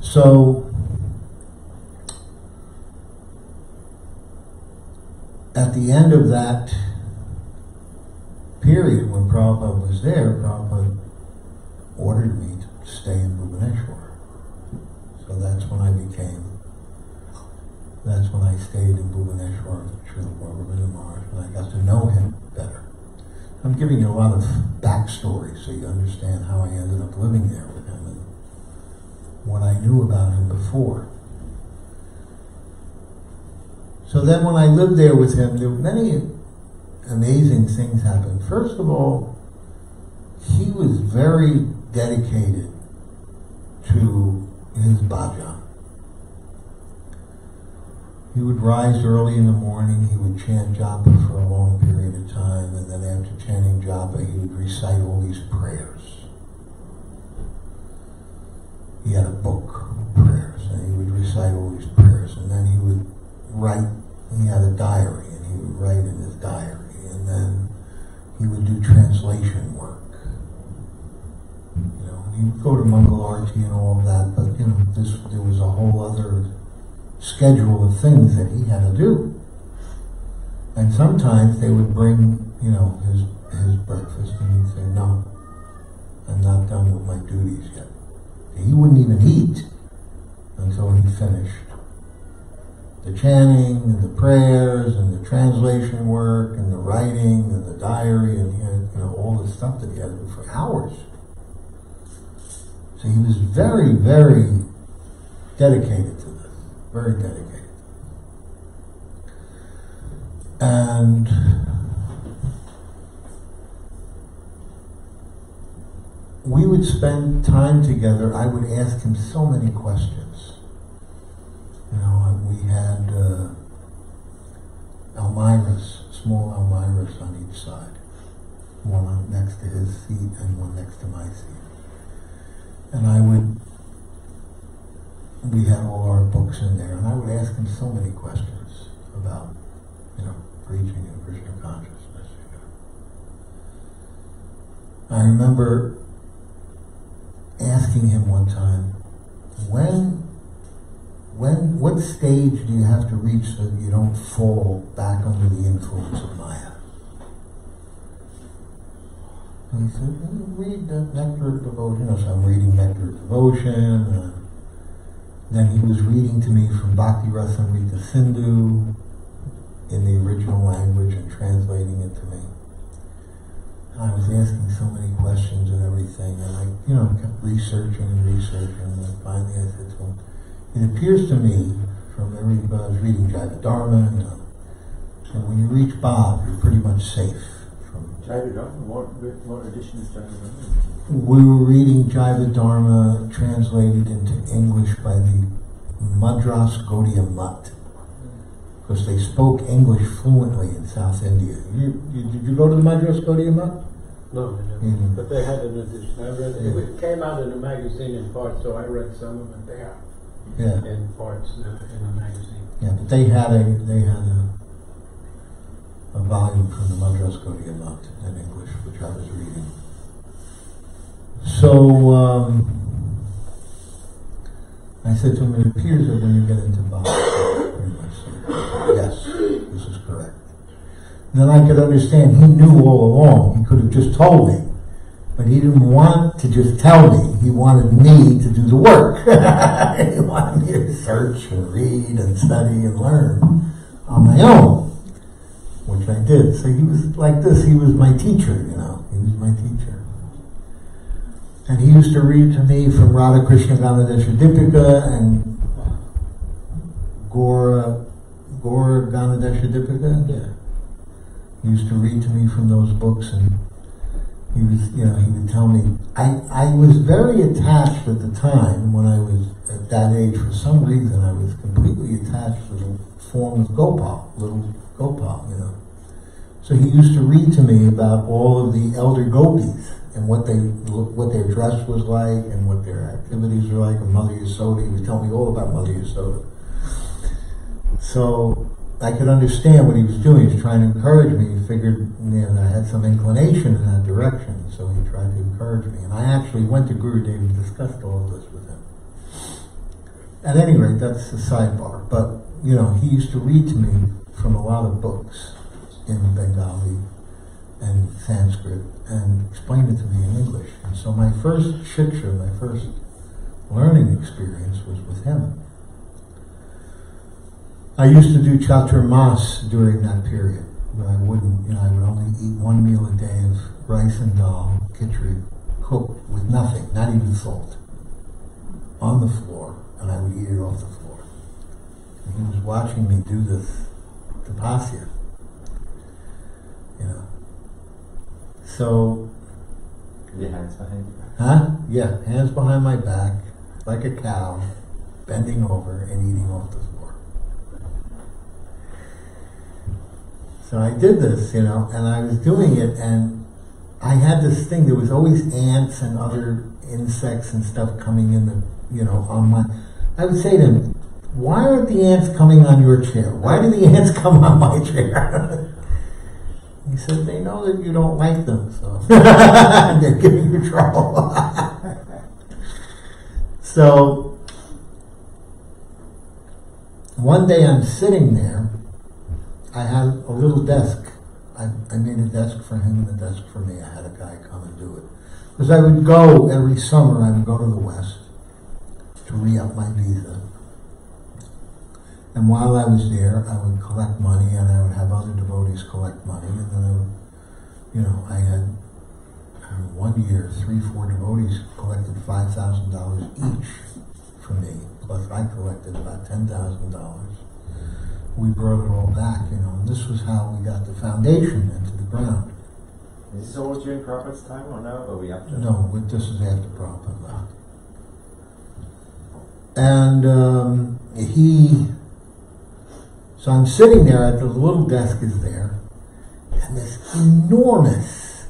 So, at the end of that period, when Prabhupada was there, Prabhupada ordered me to stay in Bhubaneswar. So that's when I stayed in Bhubaneswar with Srila Gauragovinda Maharaj, and I got to know him better. I'm giving you a lot of backstory so you understand how I ended up living there with him and what I knew about him before. So then when I lived there with him, there were many amazing things happened. First of all, he was very dedicated to his bhajan. He would rise early in the morning, he would chant japa for a long period of time, and then after chanting japa, he would recite all these prayers. He had a book of prayers, and he would recite all these prayers, and then he would write. He had a diary, and he would write in his diary, and then he would do translation work. He would go to Mangal Arti and all of that, but there was a whole schedule of things that he had to do. And sometimes they would bring, his breakfast, and he'd say, "No, I'm not done with my duties yet." He wouldn't even eat until he finished the chanting and the prayers and the translation work and the writing and the diary and he had, all the stuff that he had to do for hours. So he was very, very dedicated to this, very dedicated. And we would spend time together. I would ask him so many questions. We had Elmiras, small Elmiras on each side. One next to his seat and one next to my seat. And we had all our books in there, and I would ask him so many questions about, preaching and Krishna consciousness. I remember asking him one time, what stage do you have to reach so that you don't fall back under the influence of Maya? And he said, read the Nectar of Devotion. So I'm reading Nectar of Devotion. Then he was reading to me from Bhakti Rasamrita Sindhu in the original language and translating it to me. I was asking so many questions and everything, and I, kept researching, and finally I said to him, it appears to me, from everybody, I was reading Jaiva Dharma, and when you reach Bob, you're pretty much safe. Jaiva Dharma? What edition is Jaiva Dharma? We were reading Jaiva Dharma translated into English by the Madras Gaudiya Mutt, because they spoke English fluently in South India. Did you go to the Madras Gaudiya Mutt? No, I didn't. But they had an edition. I read it. It came out in a magazine in parts, so I read some of it there. Yeah. In parts in a magazine. Yeah, but they had a volume from the Madras Gaudiya Mutt in English, which I was reading. So I said to him, it appears that when you get into Bhagavat, pretty much said, yes, this is correct. And then I could understand he knew all along. He could have just told me. But he didn't want to just tell me. He wanted me to do the work. He wanted me to search and read and study and learn on my own, which I did. So he was like this. He was my teacher, He was my teacher. And he used to read to me from Radha Krishna Ganadesha Dipika and Gora Ganadesha Dipika. Yeah. He used to read to me from those books, and he would tell me, I was very attached at the time when I was at that age. For some reason, I was completely attached to the form of little Gopal, So he used to read to me about all of the elder gopis and what their dress was like and what their activities were like. And Mother Yasoda, he would tell me all about Mother Yasoda. So I could understand what he was doing. He was trying to encourage me. He figured I had some inclination in that direction, so he tried to encourage me. And I actually went to Gurudev and discussed all of this with him. At any rate, that's a sidebar. But, he used to read to me from a lot of books in Bengali and Sanskrit and explain it to me in English. And so my first shiksha, my first learning experience was with him. I used to do chaturmas during that period, but I wouldn't, I would only eat one meal a day of rice and dal, khichdi, cooked with nothing, not even salt, on the floor, and I would eat it off the floor. And he was watching me do this tapasya, So... Your hands behind your back? Huh? Yeah, hands behind my back, like a cow, bending over and eating off the floor. So I did this, and I was doing it, and I had this thing. There was always ants and other insects and stuff coming in on my... I would say to him, why aren't the ants coming on your chair? Why do the ants come on my chair? He said, they know that you don't like them, so they're giving you trouble. So one day I'm sitting there, I had a little desk. I made a desk for him and a desk for me. I had a guy come and do it. Because I would go every summer, I would go to the West to re-up my visa. And while I was there, I would collect money, and I would have other devotees collect money, and then I would, I had 1 year, 3-4 devotees collected $5,000 each for me, plus I collected about $10,000. We brought it all back, and this was how we got the foundation into the ground. Is this always during Prabhupada's time or now? Or we after? No, this is after Prabhupada. And so I'm sitting there at the little desk is there, and this enormous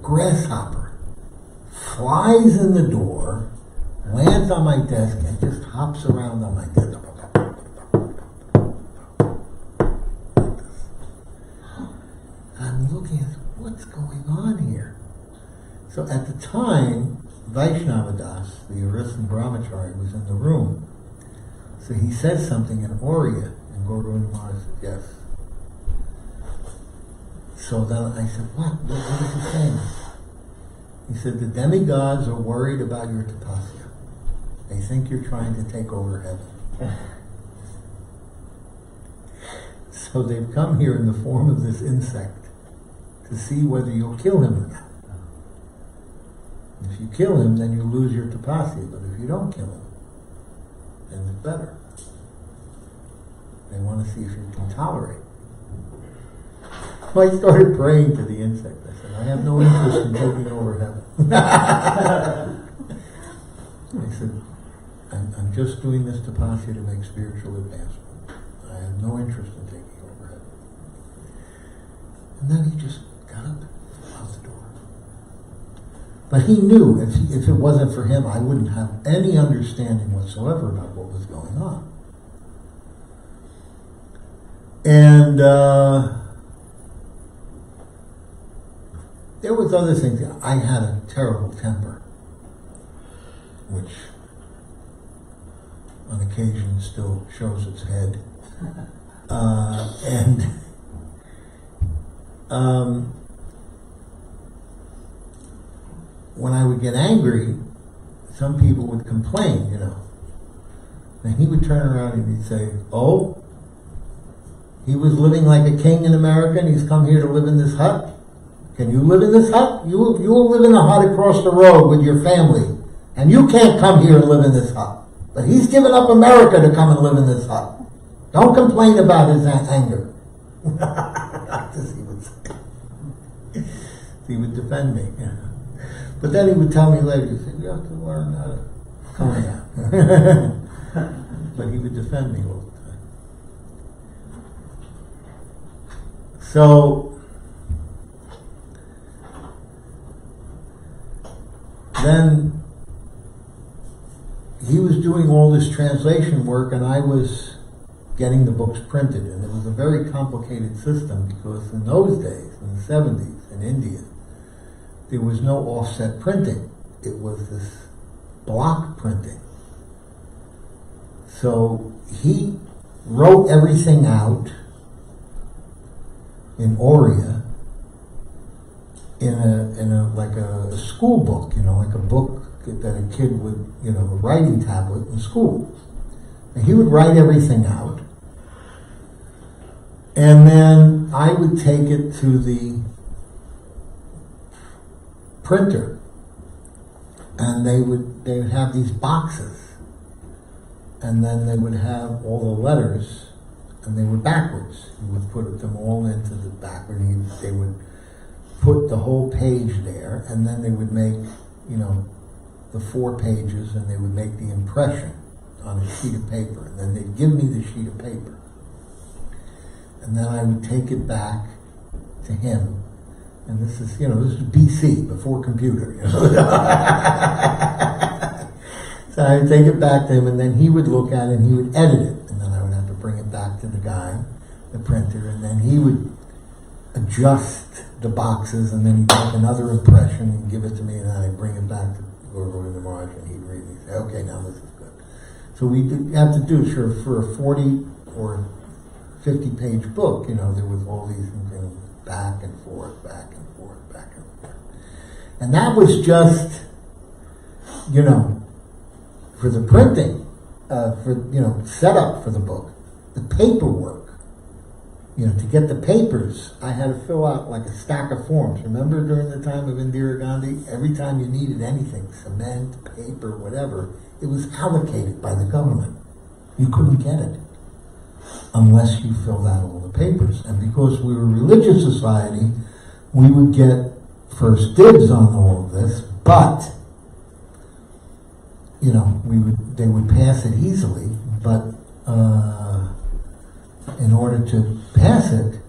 grasshopper flies in the door, lands on my desk, and just hops around on my desk. I'm looking at what's going on here. So at the time, Vaishnavadas, the Arisen Brahmachari, was in the room. So he said something in Oriya, and Guru Maharaj said, yes. So then I said, what is he saying? He said, the demigods are worried about your tapasya. They think you're trying to take over heaven. So they've come here in the form of this insect to see whether you'll kill him or not. If you kill him, then you lose your tapasya, but if you don't kill him, then it's better. They want to see if you can tolerate. So I started praying to the insect. I said, I have no interest in taking over heaven. I said, I'm just doing this tapasya to make spiritual advancement. I have no interest in taking over heaven. And then he just got up out the door. But he knew if it wasn't for him, I wouldn't have any understanding whatsoever about what was going on. And there was other things. I had a terrible temper, which on occasion still shows its head. When I would get angry, some people would complain, And he would turn around and he'd say, oh, he was living like a king in America and he's come here to live in this hut? Can you live in this hut? You will live in a hut across the road with your family, and you can't come here and live in this hut. But he's given up America to come and live in this hut. Don't complain about his anger. This he would say. He would defend me. But then he would tell me later, he said, you have to learn how to calm down. But he would defend me all the time. So then he was doing all this translation work, and I was getting the books printed, and it was a very complicated system because in those days, in the 70s, in India, there was no offset printing. It was this block printing. So he wrote everything out in Oriya in a like a school book, like a book that a kid would, a writing tablet in school. And he would write everything out, and then I would take it to the printer, and they would have these boxes, and then they would have all the letters, and they were backwards. You would put them all into the backward, and they would put the whole page there, and then they would make, the 4 pages, and they would make the impression on a sheet of paper, and then they'd give me the sheet of paper. And then I would take it back to him, and this is BC, before computer, So I would take it back to him, and then he would look at it, and he would edit it, and then I would have to bring it back to the guy, the printer, and then he would adjust the boxes, and then he'd make another impression and give it to me, and then I'd bring it back to Guru Maharaj, and he'd read it and say, okay, now this is good. So we have to do, sure, for a 40 or 50-page book, you know, there was all these, you know, back and forth, back and forth, back and forth. And that was just, you know, for the printing, for, you know, setup for the book. The paperwork, you know, to get the papers, I had to fill out like a stack of forms. Remember during the time of Indira Gandhi, every time you needed anything, cement, paper, whatever, it was allocated by the government. You couldn't get it unless you filled out all the papers. And because we were a religious society, we would get first dibs on all of this, but, you know, they would pass it easily, but in order to pass it,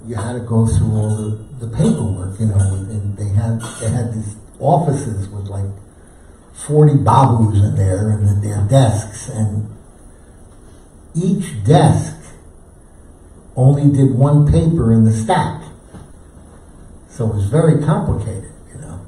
you had to go through all the paperwork, you know, and they had these offices with like 40 babus in there and then their desks, and each desk only did one paper in the stack. So it was very complicated, you know.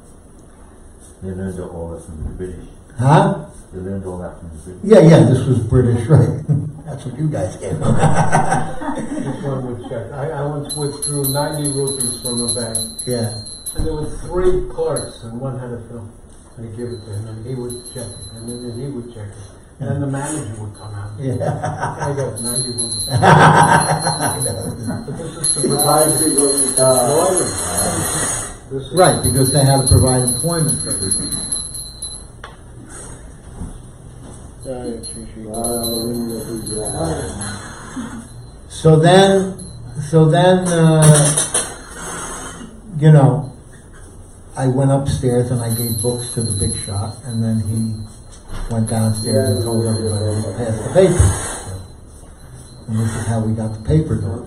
You learned all that from the British. Huh? You learned all that from the British. Yeah, this was British, right? That's what you guys gave me. This one was checked. I once withdrew 90 rupees from a bank, Yeah. and there were 3 clerks, and one had a film. And he'd give it to him, and he would check it, and then he would check it. And then the manager would come out. Yeah. I got 90 rupees. I know. But this is to provide employment. This is- Right, because they had to provide employment for everything. So then, you know, I went upstairs and I gave books to the big shot, and then he went downstairs and told everybody to pass the paper. And this is how we got the paper done.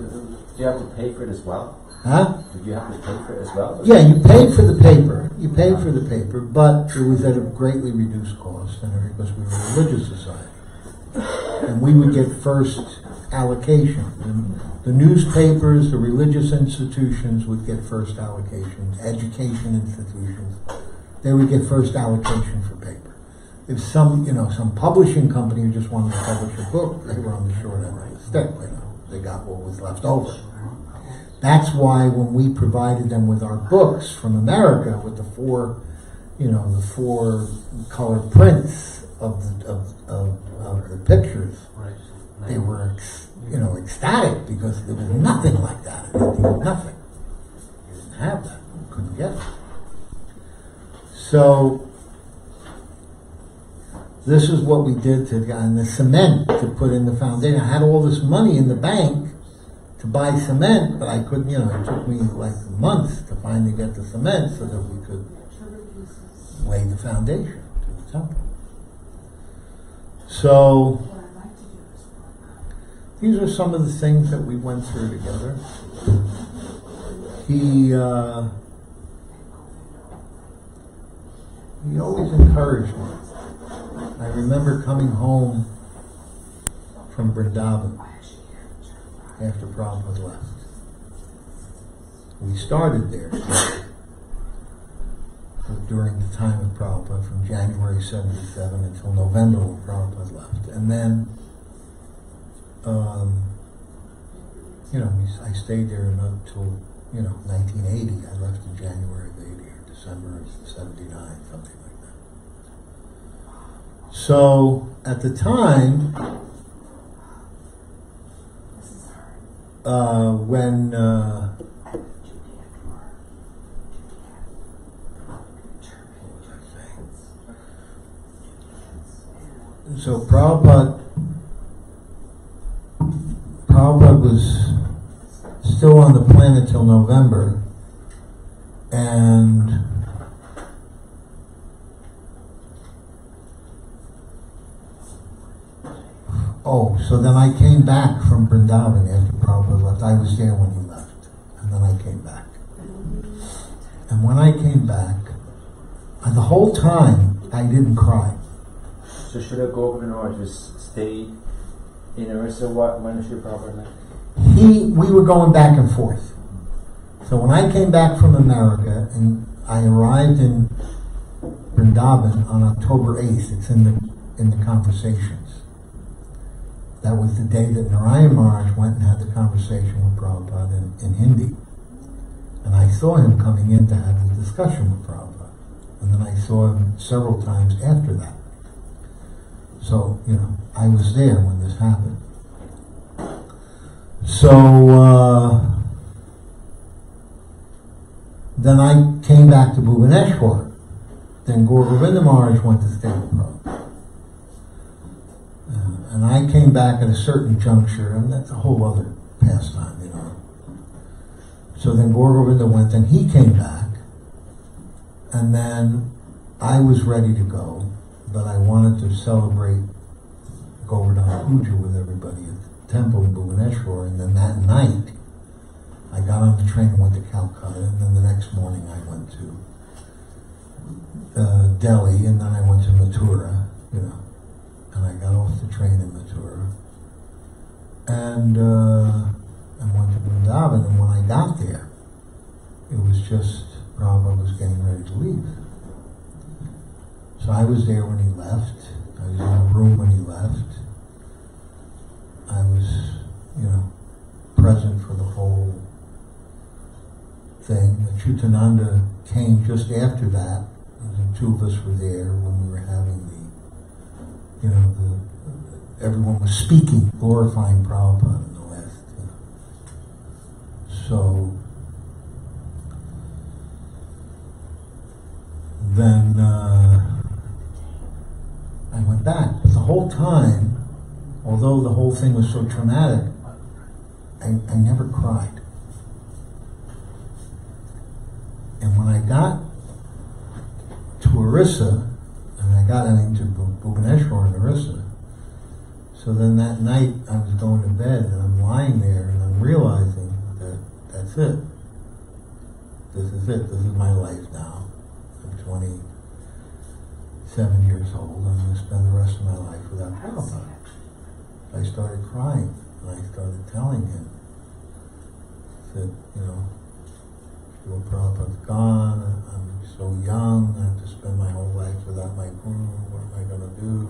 Do you have to pay for it as well? Huh? Did you have to pay for it as well? Yeah, you paid for the paper. You paid for the paper, but it was at a greatly reduced cost, and because we were a religious society. And we would get first allocation. And the newspapers, the religious institutions would get first allocations. Education institutions, they would get first allocation for paper. If some publishing company just wanted to publish a book, they were on the short end of the stick. You know, they got what was left over. That's why when we provided them with our books from America, with the four color prints of the pictures, they were ecstatic, because there was nothing like that in India. Nothing. You didn't have that. You couldn't get it. So this is what we did and the cement to put in the foundation. I had all this money in the bank to buy cement, but I couldn't, it took me like months to finally get the cement so that we could lay the foundation to the temple. So these are some of the things that we went through together. He always encouraged me. I remember coming home from Vrindavan after Prabhupada left. We started there during the time of Prabhupada, from January 77 until November when Prabhupada left. And then, I stayed there until 1980. I left in January of 80 or December of 79, something like that. So at the time, so Prabhupada was still on the planet till November, and so then I came back from Vrindavan after Prabhupada left. I was there when he left, and then I came back. And when I came back, the whole time I didn't cry. So should I go over or just stay in Orissa when Sri Prabhupada left? We were going back and forth. So when I came back from America, and I arrived in Vrindavan on October 8th, it's in the in the conversations. That was the day that Narayan Maharaj went and had the conversation with Prabhupada in Hindi. And I saw him coming in to have the discussion with Prabhupada. And then I saw him several times after that. So, I was there when this happened. So, then I came back to Bhubaneswar. Then Gaur Govinda Maharaj went to stay with Prabhupada. And I came back at a certain juncture, and that's a whole other pastime, So then Gaur Govinda went, and he came back. And then I was ready to go, but I wanted to celebrate Govardhan Puja with everybody at the temple in Bhubaneswar. And then that night, I got on the train and went to Calcutta, and then the next morning I went to Delhi, and then I went to Mathura, and I got off the train in Mathura, and went to Vrindavan, and when I got there, it was just Prabhupada was getting ready to leave. So I was there when he left, I was in the room when he left, I was, present for the whole thing. Chutananda came just after that, and two of us were there when we were having everyone was speaking, glorifying Prabhupada in the last, So, then I went back. But the whole time, although the whole thing was so traumatic, I never cried. And when I got to Orissa, and I got into Bhubaneswar and Orissa, so then that night I was going to bed, and I'm lying there, and I'm realizing that that's it. This is it. This is my life now. I'm 27 years old. I'm going to spend the rest of my life without Prabhupada. I started crying, and I started telling him that, Prabhupada's gone, I'm so young, I have to spend my whole life without my guru, what am I going to do?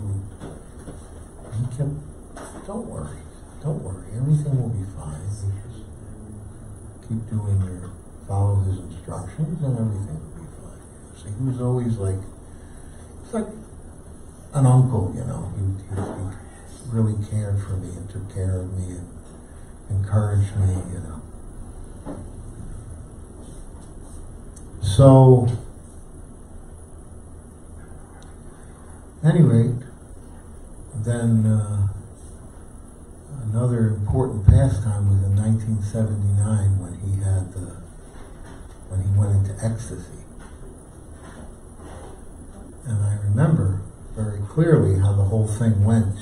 And he kept, don't worry, everything will be fine. You just keep doing follow his instructions and everything will be fine. So he was always like, it's like an uncle, he really cared for me and took care of me and encouraged me, So, anyway, then another important pastime was in 1979 when he went into ecstasy. And I remember very clearly how the whole thing went,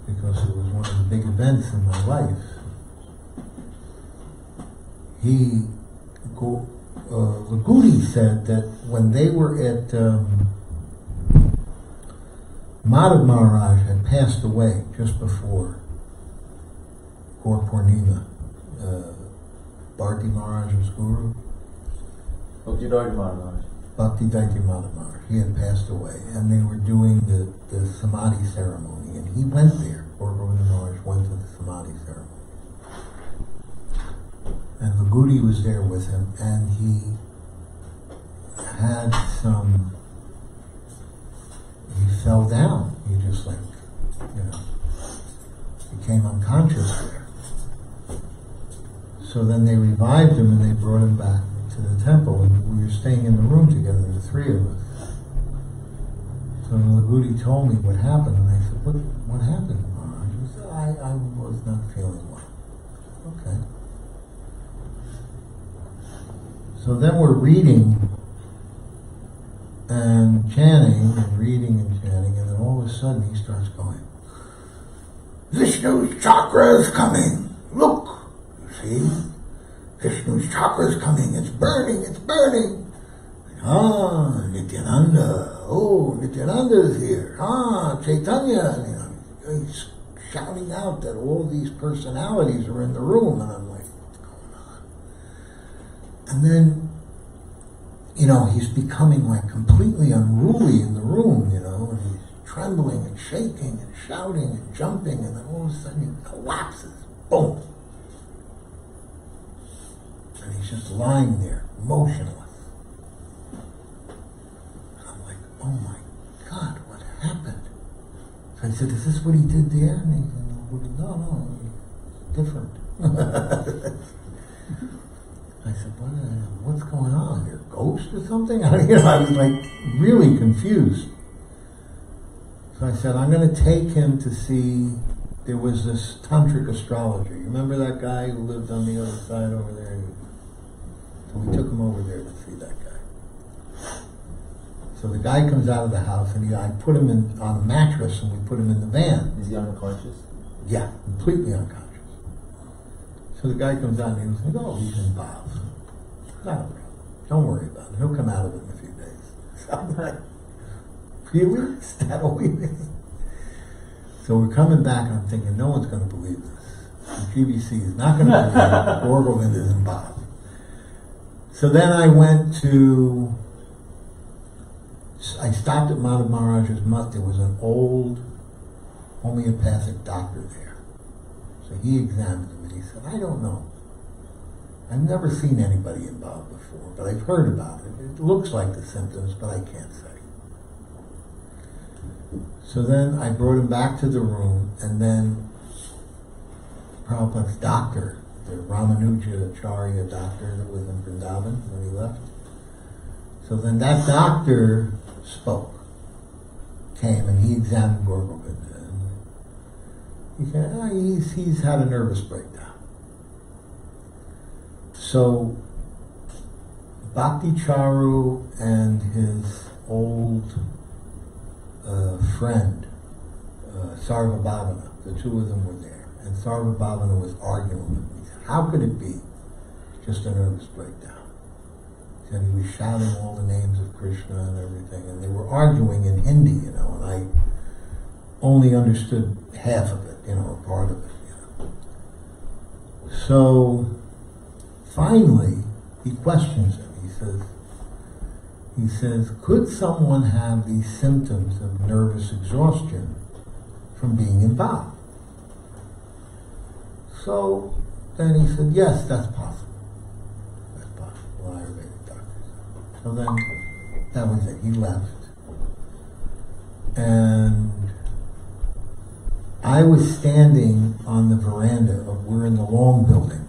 because it was one of the big events in my life. Lagudi said that when they were at Madhav Maharaj had passed away just before Gaur Purnima. Bharti Maharaj was guru. Bhakti Daiti Madhav Maharaj. He had passed away, and they were doing the Samadhi ceremony, and he went there. Gaur Govinda Maharaj went to the Samadhi ceremony. And Lagudi was there with him, and he had he fell down. He just became unconscious there. So then they revived him and they brought him back to the temple, and we were staying in the room together, the three of us. So Lagudi told me what happened, and I said, what happened, Maharaj? He said, I was not feeling well. Okay. So then we're reading and chanting and reading and chanting, and then all of a sudden he starts going, Vishnu's chakra is coming. Look, you see? Vishnu's chakra is coming. It's burning. Ah, Nityananda. Oh, Nityananda is here. Ah, Chaitanya. He's shouting out that all these personalities are in the room, and I'm like, what's going on? And then, he's becoming like completely unruly in the room, and he's trembling and shaking and shouting and jumping, and then all of a sudden he collapses. Boom! And he's just lying there, motionless. And I'm like, oh my God, what happened? So I said, is this what he did there? And he said, no, different. I said, what's going on here? Ghost or something? I was like really confused. So I said, I'm going to take him to see, there was this tantric astrologer. You remember that guy who lived on the other side over there? So we took him over there to see that guy. So the guy comes out of the house, and I put him on a mattress, and we put him in the van. Is he unconscious? Yeah, completely unconscious. So the guy comes out and he was like, oh, he's involved. Not a problem. Don't worry about it. He'll come out of it in a few days. So I'm like, really? Is that all it is? So we're coming back, and I'm thinking, no one's going to believe this. The GBC is not going to believe that Borgovind is involved. So then I stopped at Madhav Maharaj's mutt. There was an old homeopathic doctor there. So he examined him and he said, I don't know. I've never seen anybody involved before, but I've heard about it. It looks like the symptoms, but I can't say. So then I brought him back to the room, and then Prabhupada's doctor, the Ramanuja Acharya doctor that was in Vrindavan when he left. So then that doctor spoke, came, and he examined Borgovind. He said, he's had a nervous breakdown. So Bhakti Charu and his old friend, Sarva Bhavana, the two of them were there. And Sarva Bhavana was arguing with me. He said, how could it be just a nervous breakdown? He said he was shouting all the names of Krishna and everything. And they were arguing in Hindi, and I only understood half of it, or part of it, So finally, he questions him. He says, could someone have these symptoms of nervous exhaustion from being involved? So then he said, yes, that's possible. That's possible. Ayurvedic doctors. So then that was it. He left. And I was standing on the veranda we're in the Long building,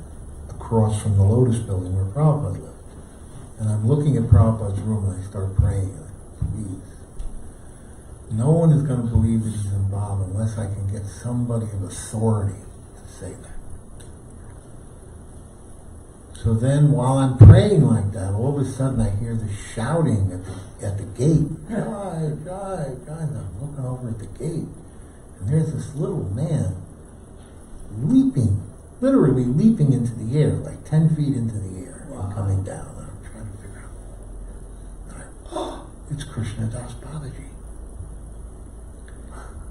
across from the Lotus building where Prabhupada lived. And I'm looking at Prabhupada's room and I start praying. Please, no one is going to believe that he's involved unless I can get somebody of authority to say that. So then while I'm praying like that, all of a sudden I hear the shouting at the gate. Guys, I'm looking over at the gate. And there's this little man leaping, literally leaping into the air, like 10 feet into the air, and coming down. And I'm trying to figure out, it's Krishna Das Babaji.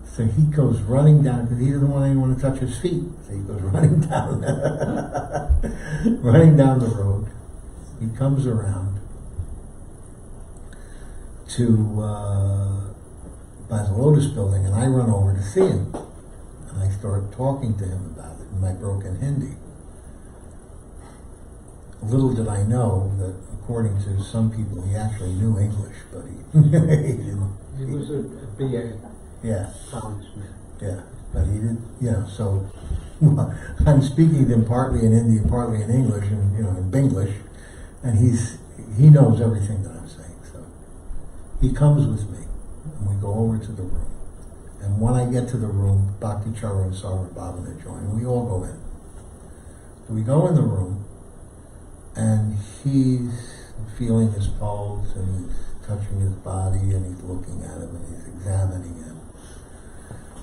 So he goes running down, because he doesn't want anyone to touch his feet. So he goes running down, running down the road. He comes around to by the Lotus building, and I run over to see him. And I start talking to him about it in my broken Hindi. Little did I know that, according to some people, he actually knew English, but he didn't. He was a BA. Yeah. Congressman. Yeah, but he did, so I'm speaking to him partly in Hindi and partly in English, and in Binglish, and he knows everything that I'm saying. So he comes with me, and we go over to the room. And when I get to the room, Bhakti Charu and Sarva Bhavana join, and we all go in. So we go in the room, and he's feeling his pulse, and he's touching his body, and he's looking at him, and he's examining him.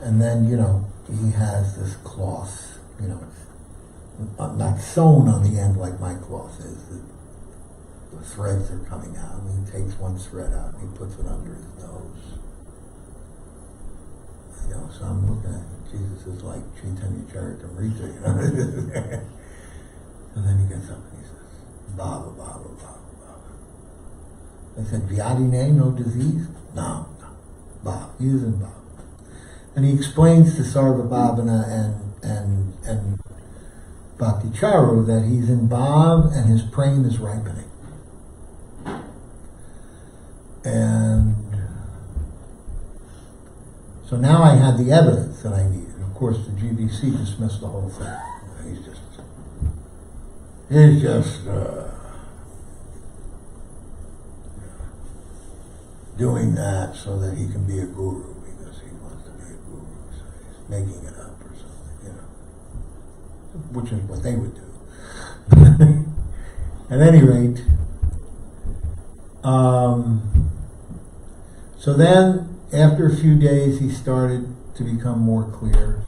And then, he has this cloth, it's not sewn on the end like my cloth is. The threads are coming out, and he takes one thread out, and he puts it under his nose. So I'm looking at him. Jesus is like Chaitanya Charitamrita, So then he gets up and he says, Bhava, Bhava, Bhava, Bhava. I said, Vyadine, no disease? No. Bob. He is in Bob. And he explains to Sarvabhavana and Bhakti Charu that he's in Bob and his prema is ripening. And so now I had the evidence that I needed. Of course, the GBC dismissed the whole thing. He's just doing that so that he can be a guru because he wants to be a guru. So he's making it up or something, which is what they would do. At any rate, so then after a few days he started to become more clear.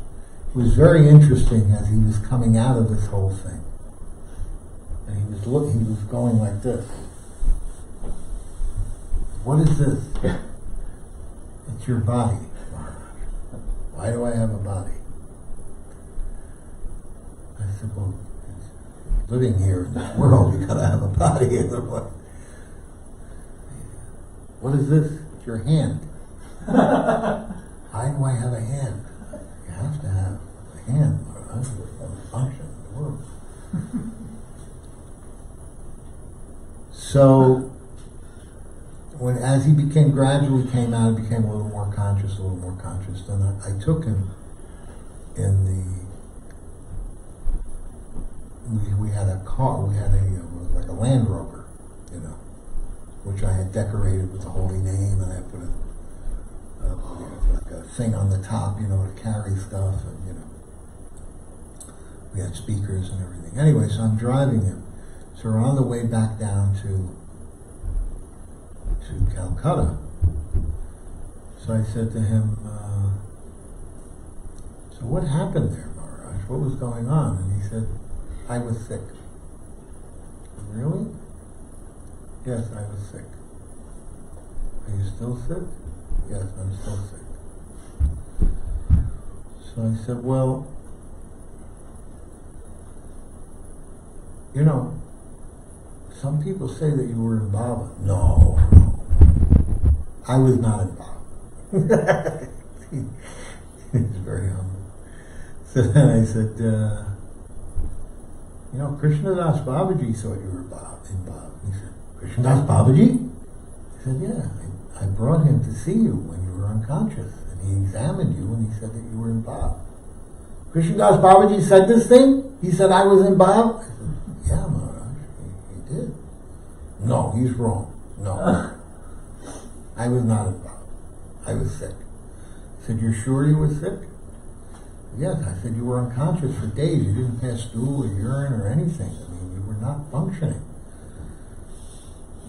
It was very interesting as he was coming out of this whole thing. And he was going like this. What is this? It's your body. Why do I have a body? I said, well, living here in this world, you gotta have a body. What is this? It's your hand. Why do I have a hand? You have to have a hand. That's the function of the world. So, as he gradually came out, he became a little more conscious. Then I took him we had a car, like a Land Rover, which I had decorated with the holy name, and I put like a thing on the top, to carry stuff, and we had speakers and everything. Anyway, so I'm driving him. So we're on the way back down to Calcutta. So I said to him, so what happened there, Maharaj? What was going on? And he said, I was sick. Really? Yes, I was sick. Are you still sick? Yes, I'm still sick. So I said, well, some people say that you were in Baba. No. I was not in Baba. He's very humble. So then I said, Krishnadas Babaji thought you were in Baba. He said, Krishnadas Babaji? I said, yeah. I brought him to see you when you were unconscious. And he examined you and he said that you were in Baba. Krishnadas Babaji said this thing? He said I was in Baba? I said, yeah, Maharaj, he did. No, he's wrong. No. I was not in Baba. I was sick. I said, you're sure you were sick? Yes. I said, you were unconscious for days. You didn't pass stool or urine or anything. I mean, you were not functioning.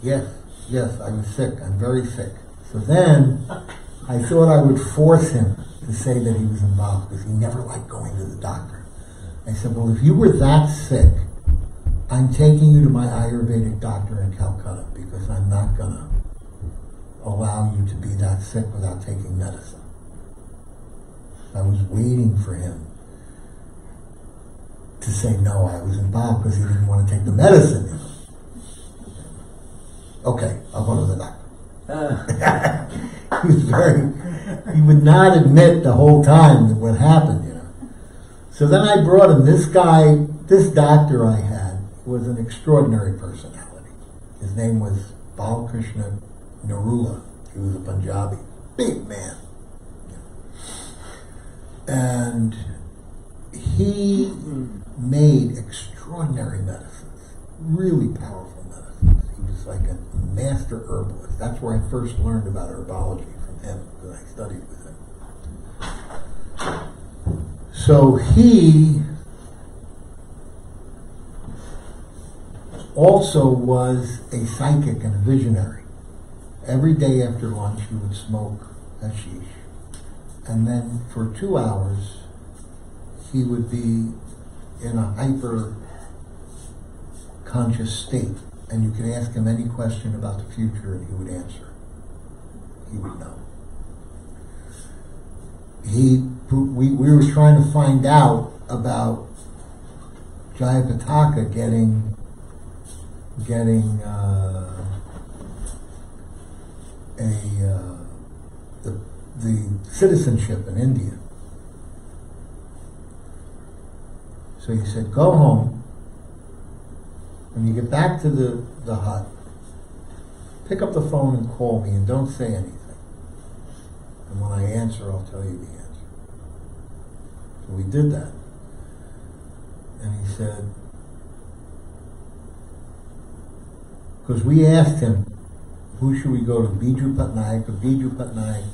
Yes, I was sick. I'm very sick. So then, I thought I would force him to say that he was in Baba because he never liked going to the doctor. I said, well, if you were that sick, I'm taking you to my Ayurvedic doctor in Calcutta because I'm not going to allow you to be that sick without taking medicine. I was waiting for him to say no, I was in Baba because he didn't want to take the medicine. Okay, I'll go to the doctor. He would not admit the whole time what happened, So then I brought him, this doctor I had was an extraordinary personality. His name was Balakrishna Narula. He was a Punjabi, big man. And he made extraordinary medicines, really powerful medicines. He was like a master herbalist. That's where I first learned about herbology from him, because I studied with him. So he also was a psychic and a visionary. Every day after lunch he would smoke hashish. And then for 2 hours, he would be in a hyper conscious state. And you could ask him any question about the future and he would answer. He would know. We were trying to find out about Jayapataka getting the citizenship in India. So he said, go home. When you get back to the hut, pick up the phone and call me and don't say anything. And when I answer, I'll tell you the answer. So we did that. And he said, because we asked him, who should we go to, Biju Patnaik? But Biju Patnaik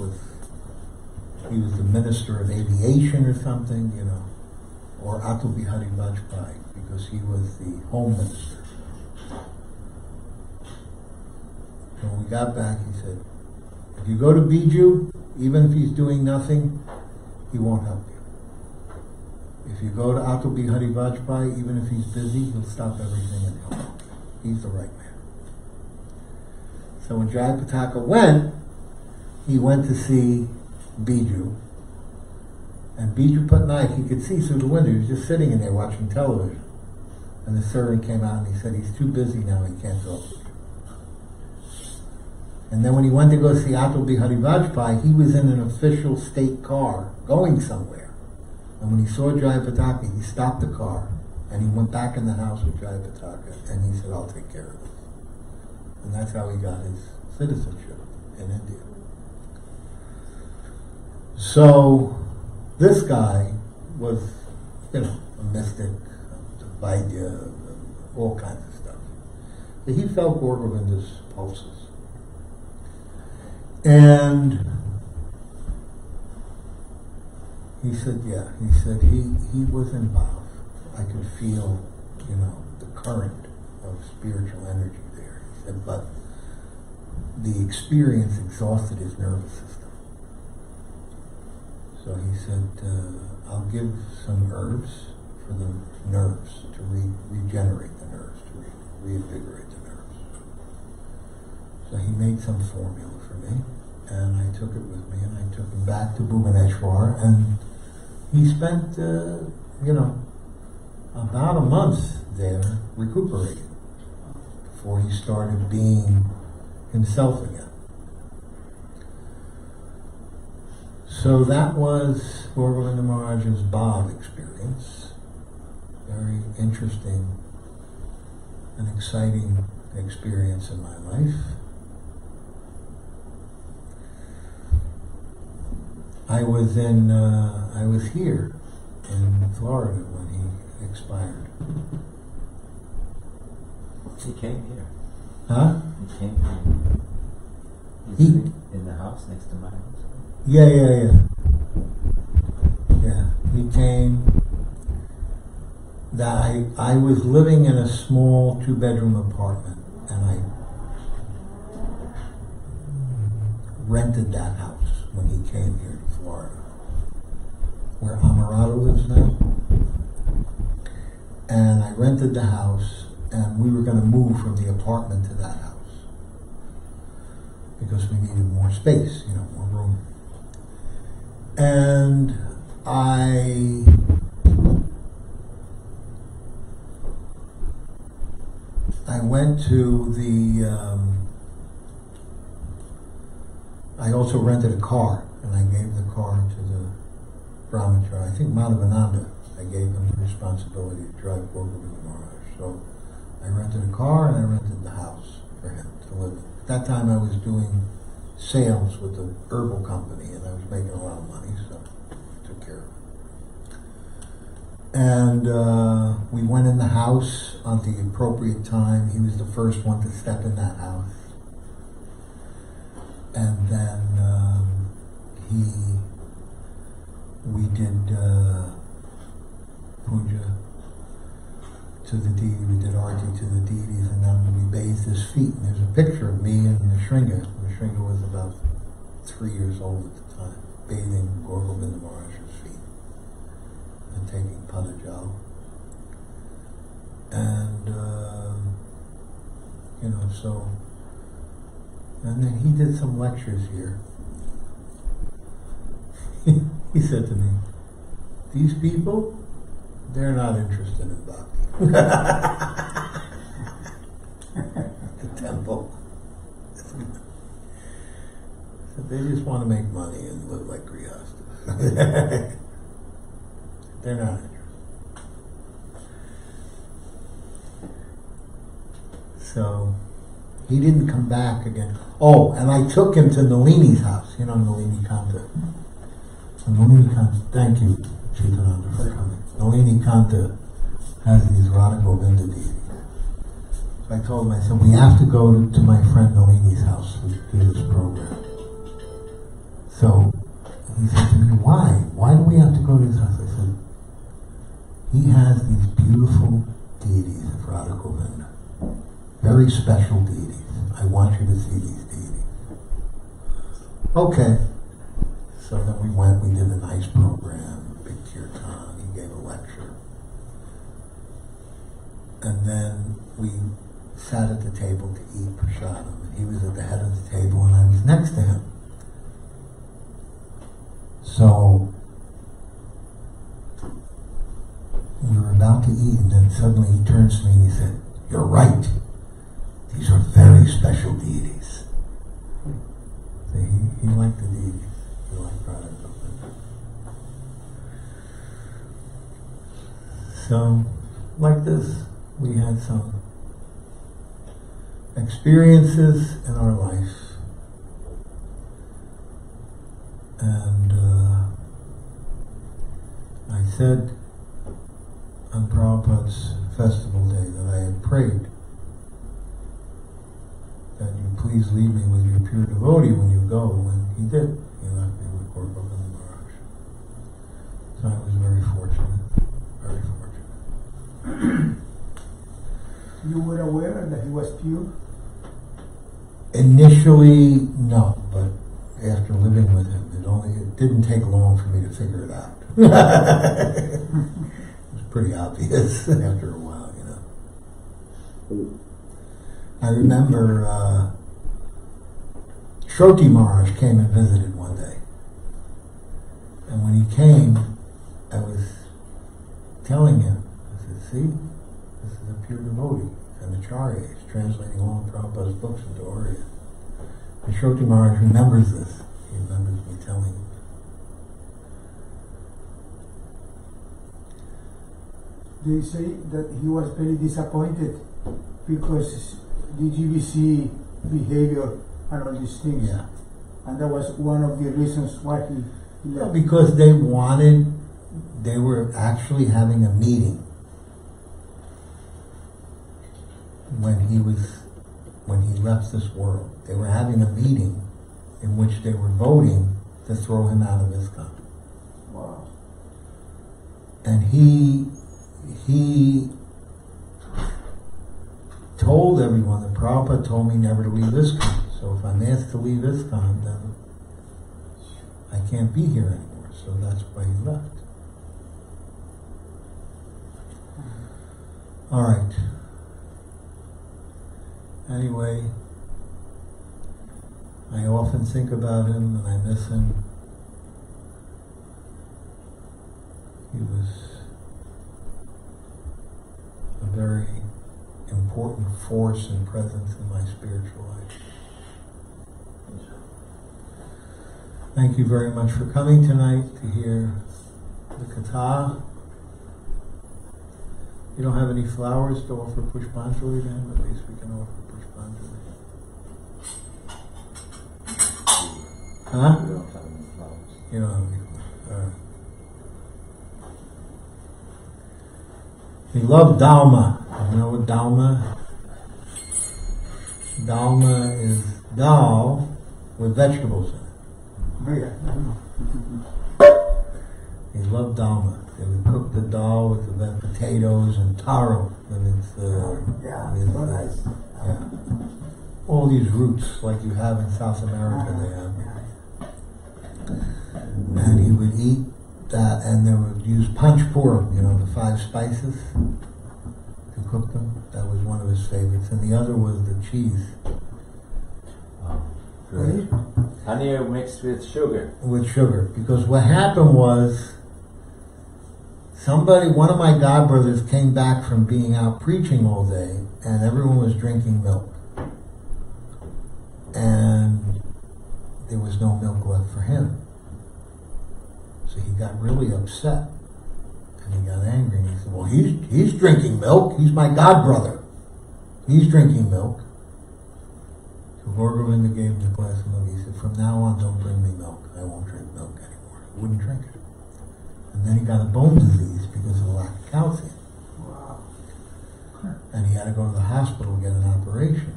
he was the Minister of Aviation or something, you know, or Atal Bihari Vajpayee, because he was the Home Minister. So when we got back, he said, if you go to Biju, even if he's doing nothing, he won't help you. If you go to Atal Bihari Vajpayee, even if he's busy, he'll stop everything and help you. He's the right man. So when Jayapataka went, he went to see Biju. And Biju Patnaik, he could see through the window. He was just sitting in there watching television. And the servant came out and he said, he's too busy now, he can't talk to you. And then when he went to go see Atal Bihari Vajpayee, he was in an official state car going somewhere. And when he saw Jayapataka, he stopped the car and he went back in the house with Jayapataka and he said, I'll take care of this. And that's how he got his citizenship in India. So this guy was, you know, a mystic, a Vaidya, all kinds of stuff. But he felt Gaur Govinda's pulses. And he said, yeah, he said he was involved. I could feel, you know, the current of spiritual energy there. He said, but the experience exhausted his nervous system. So he said, I'll give some herbs for the nerves, to regenerate the nerves, to reinvigorate the nerves. So he made some formula for me, and I took it with me, and I took him back to Bhubaneswar, and he spent, you know, about a month there recuperating before he started being himself again. So that was Gaur Govinda Maharaj's Bhav experience. Very interesting and exciting experience in my life. I was here in Florida when he expired. He came here. Huh? He came here. He's in the house next to my house. Yeah. Yeah, he came. I was living in a small 2-bedroom apartment, and I rented that house when he came here to Florida, where Amarado lives now. And I rented the house, and we were going to move from the apartment to that house because we needed more space, you know, more room. And I went to I also rented a car, and I gave the car to the Brahmachari. I think Madhavananda, I gave him the responsibility to drive Gaur Govinda Maharaj. So I rented a car and I rented the house for him to live in. At that time I was doing sales with the herbal company, and I was making a lot of money, so I took care of it. And we went in the house on the appropriate time. He was the first one to step in that house. And then we did puja to the deity, we did arti to the deities, and then we bathed his feet. And there's a picture of me and Nishringa. Nishringa was about 3 years old at the time, bathing Gaur Govinda Maharaj's feet and taking Padajal. And, you know, so, and then he did some lectures here. He said to me, these people, they're not interested in bhakti. The temple. They just want to make money and live like grihastas. They're not interested. So he didn't come back again. Oh, and I took him to Nalini's house. You know Nalini Kanta. So Nalini Kanta, thank you, Chitananda, for coming. Nalini Kanta has these Radha Govinda deities. So I told him, I said, we have to go to my friend Nalini's house to do this program. So he said to me, why? Why do we have to go to his house? I said, he has these beautiful deities of Radha Govinda. Very special deities. I want you to see these deities. Okay. So then we went, we did a nice program, big kirtan, he gave a lecture. And then we sat at the table to eat prasadam, and he was at the head of the table and I was next to him. So we were about to eat, and then suddenly he turns to me and he said, "You're right. These are very special deities." So he liked the deities. He liked Radha Govinda. So, like this, we had some experiences in our life. And I said on Prabhupada's festival day that I had prayed that you please leave me with your pure devotee when you go, and he did. He left me with Gaur Govinda Maharaj. So I was very fortunate, very fortunate. You were aware that he was pure? Initially, no, but after living with him, it didn't take long for me to figure it out. It was pretty obvious after a while, you know. I remember Shroti Maharaj came and visited one day. And when he came, I was telling him, I said, see, this is a pure devotee, an acharya. He's translating all of Prabhupada's books into Oriya. And Shroti Maharaj remembers this. He remembers me telling him. They say that he was very disappointed because the GBC behavior and all these things. Yeah. And that was one of the reasons why he Well, left. because they were actually having a meeting when he left this world. They were having a meeting in which they were voting to throw him out of ISKCON. Wow. And he told everyone that Prabhupada told me never to leave ISKCON. So if I'm asked to leave ISKCON, then I can't be here anymore. So that's why he left. All right. Anyway, I often think about him and I miss him. He was a very important force and presence in my spiritual life. Thank you very much for coming tonight to hear the Katha. You don't have any flowers to offer Pushpanjali then? At least we can offer Pushpanjali. Huh? We don't have any flowers. You don't have any flowers. All right. We love dalma. You know what dalma? Dalma is dal with vegetables in it. He loved dalma. They would cook the dal with the potatoes and taro. And it's So nice. yeah. All these roots like you have in South America, they have. And he would eat that, and they would use panchpuram, you know, the 5 spices to cook them. That was one of his favorites. And the other was the cheese. Great. Honey mixed with sugar. With sugar. Because what happened was, one of my godbrothers came back from being out preaching all day, and everyone was drinking milk. And there was no milk left for him. So he got really upset. And he got angry and he said, well, he's drinking milk. He's my godbrother. He's drinking milk. So Lord Govinda gave him the glass of milk. He said, from now on, don't bring me milk. I won't drink milk anymore. He wouldn't drink it. And then he got a bone disease because of the lack of calcium. Wow. And he had to go to the hospital to get an operation.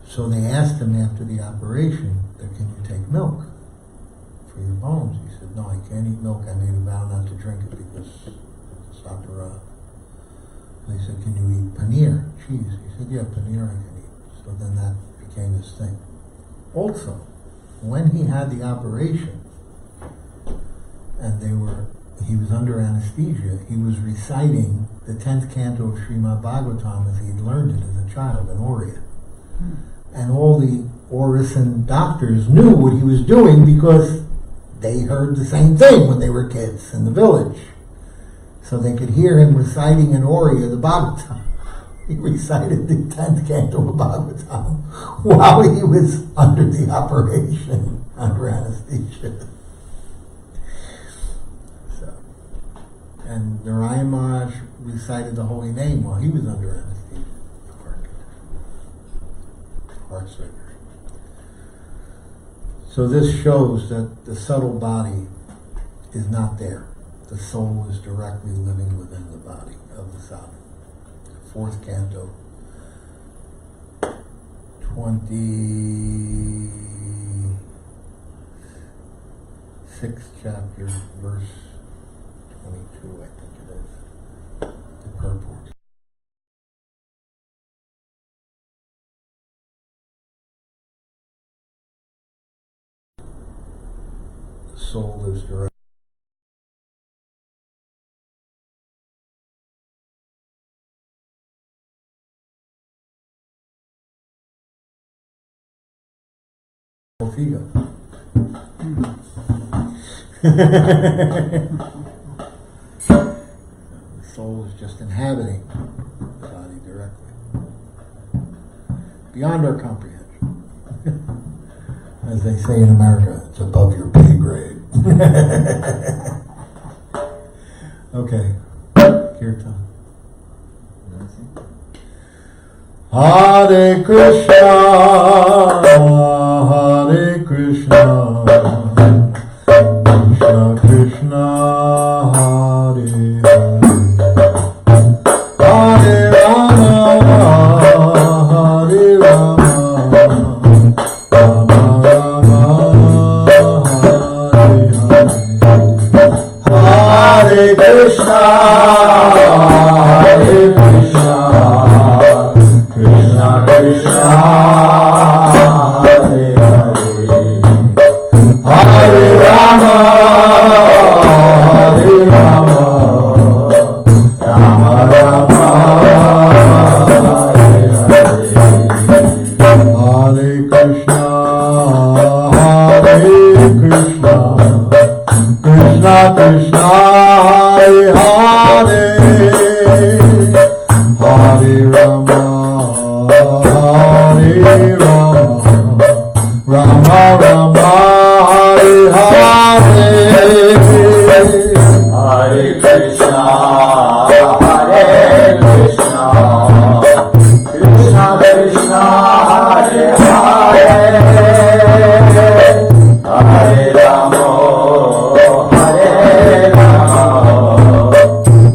So they asked him after the operation, can you take milk for your bones? He said, no, I can't eat milk. I made a vow not to drink it because it's Sakura. They said, can you eat paneer, cheese? He said, yeah, paneer I can eat. So then that became his thing. Also, when he had the operation, and he was under anesthesia, he was reciting the 10th canto of Srimad Bhagavatam as he'd learned it as a child in Oriya. And all the Orison doctors knew what he was doing because they heard the same thing when they were kids in the village. So they could hear him reciting in Oriya the Bhagavatam. He recited the 10th canto of Bhagavatam while he was under the operation, under anesthesia. And Narayan Maharaj recited the holy name while he was under anesthesia. Heart surgery. So this shows that the subtle body is not there. The soul is directly living within the body of the sadhu. Fourth canto, 26th chapter, verse 22, I think it is. The purport. The soul is direct. Ego. The soul is just inhabiting the body directly, beyond our comprehension. As they say in America, it's above your pay grade. Okay, Kirtan. Hare Krishna, Hare Krishna, Krishna Krishna, Hare Hare, Hare Rama, Hare Rama, Rama Rama, Hare Hare, Hare Krishna, Hare Krishna, Krishna Krishna, Hare Hare, Hare Rama, Hare Rama, Rama Rama, Hare Hare, Hare Krishna, Hare Krishna, Krishna Krishna, Hare Hare, Hare Rama, Hare Rama, Rama Rama, Hare Hare, Hare Krishna, Hare Krishna, Krishna Krishna, Hare Hare, Hare Rama, Hare Rama,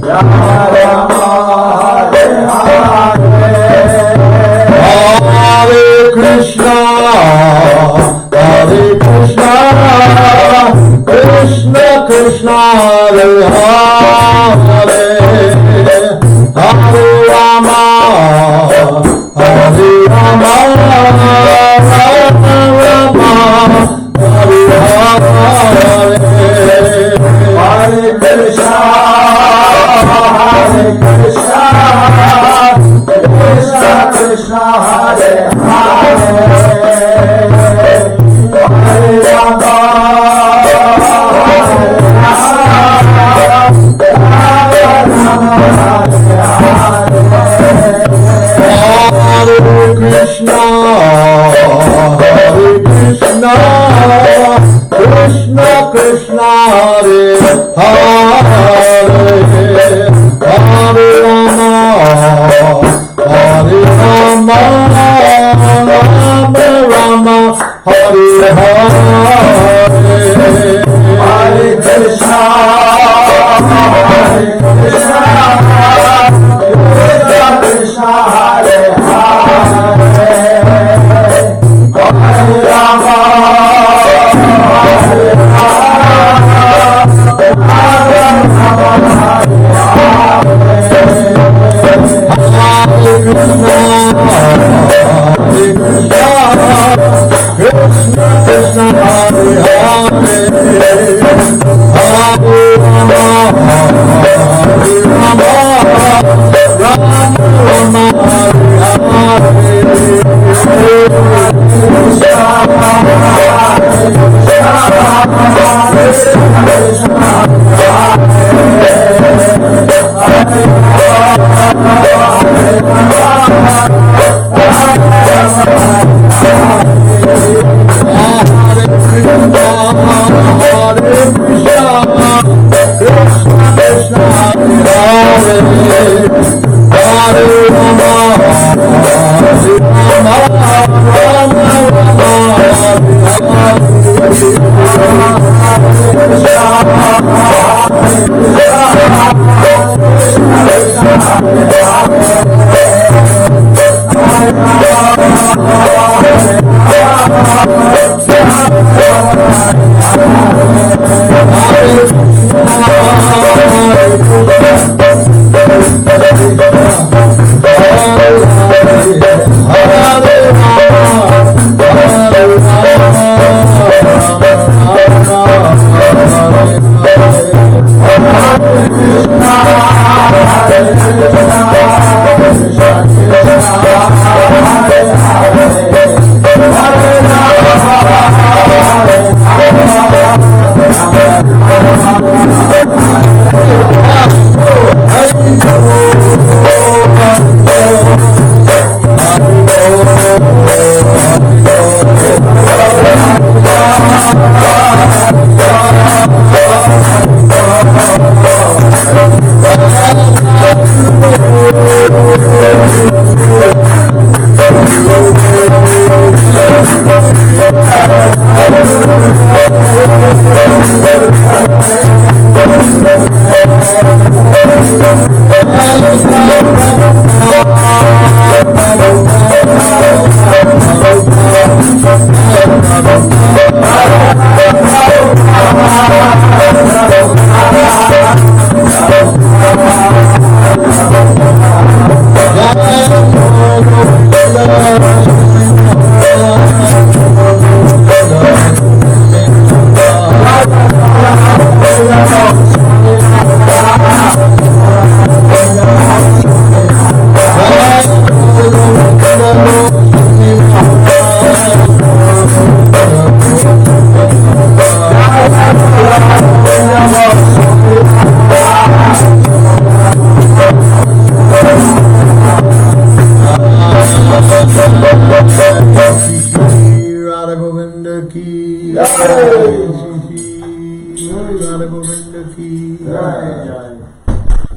Rama Rama, Hare Hare, Hare Krishna, Hare Krishna, Krishna Krishna, Hare Hare, Hare Rama, Hare Rama, Rama Rama, Hare Hare, Hare Krishna, Hare Krishna, Krishna Krishna, Hare Hare, Hare Rama, Hare Rama, Krishna Hare Hare Hare Rama Hare Rama Rama Rama Hare Hare Hare Krishna Hare Krishna Krishna Krishna Hare Hare Hare Rama Hare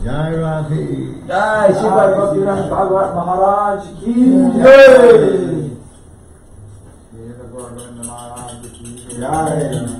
Jai Radhe. Jai Srimad Bhagavat Mahataja ki Jai.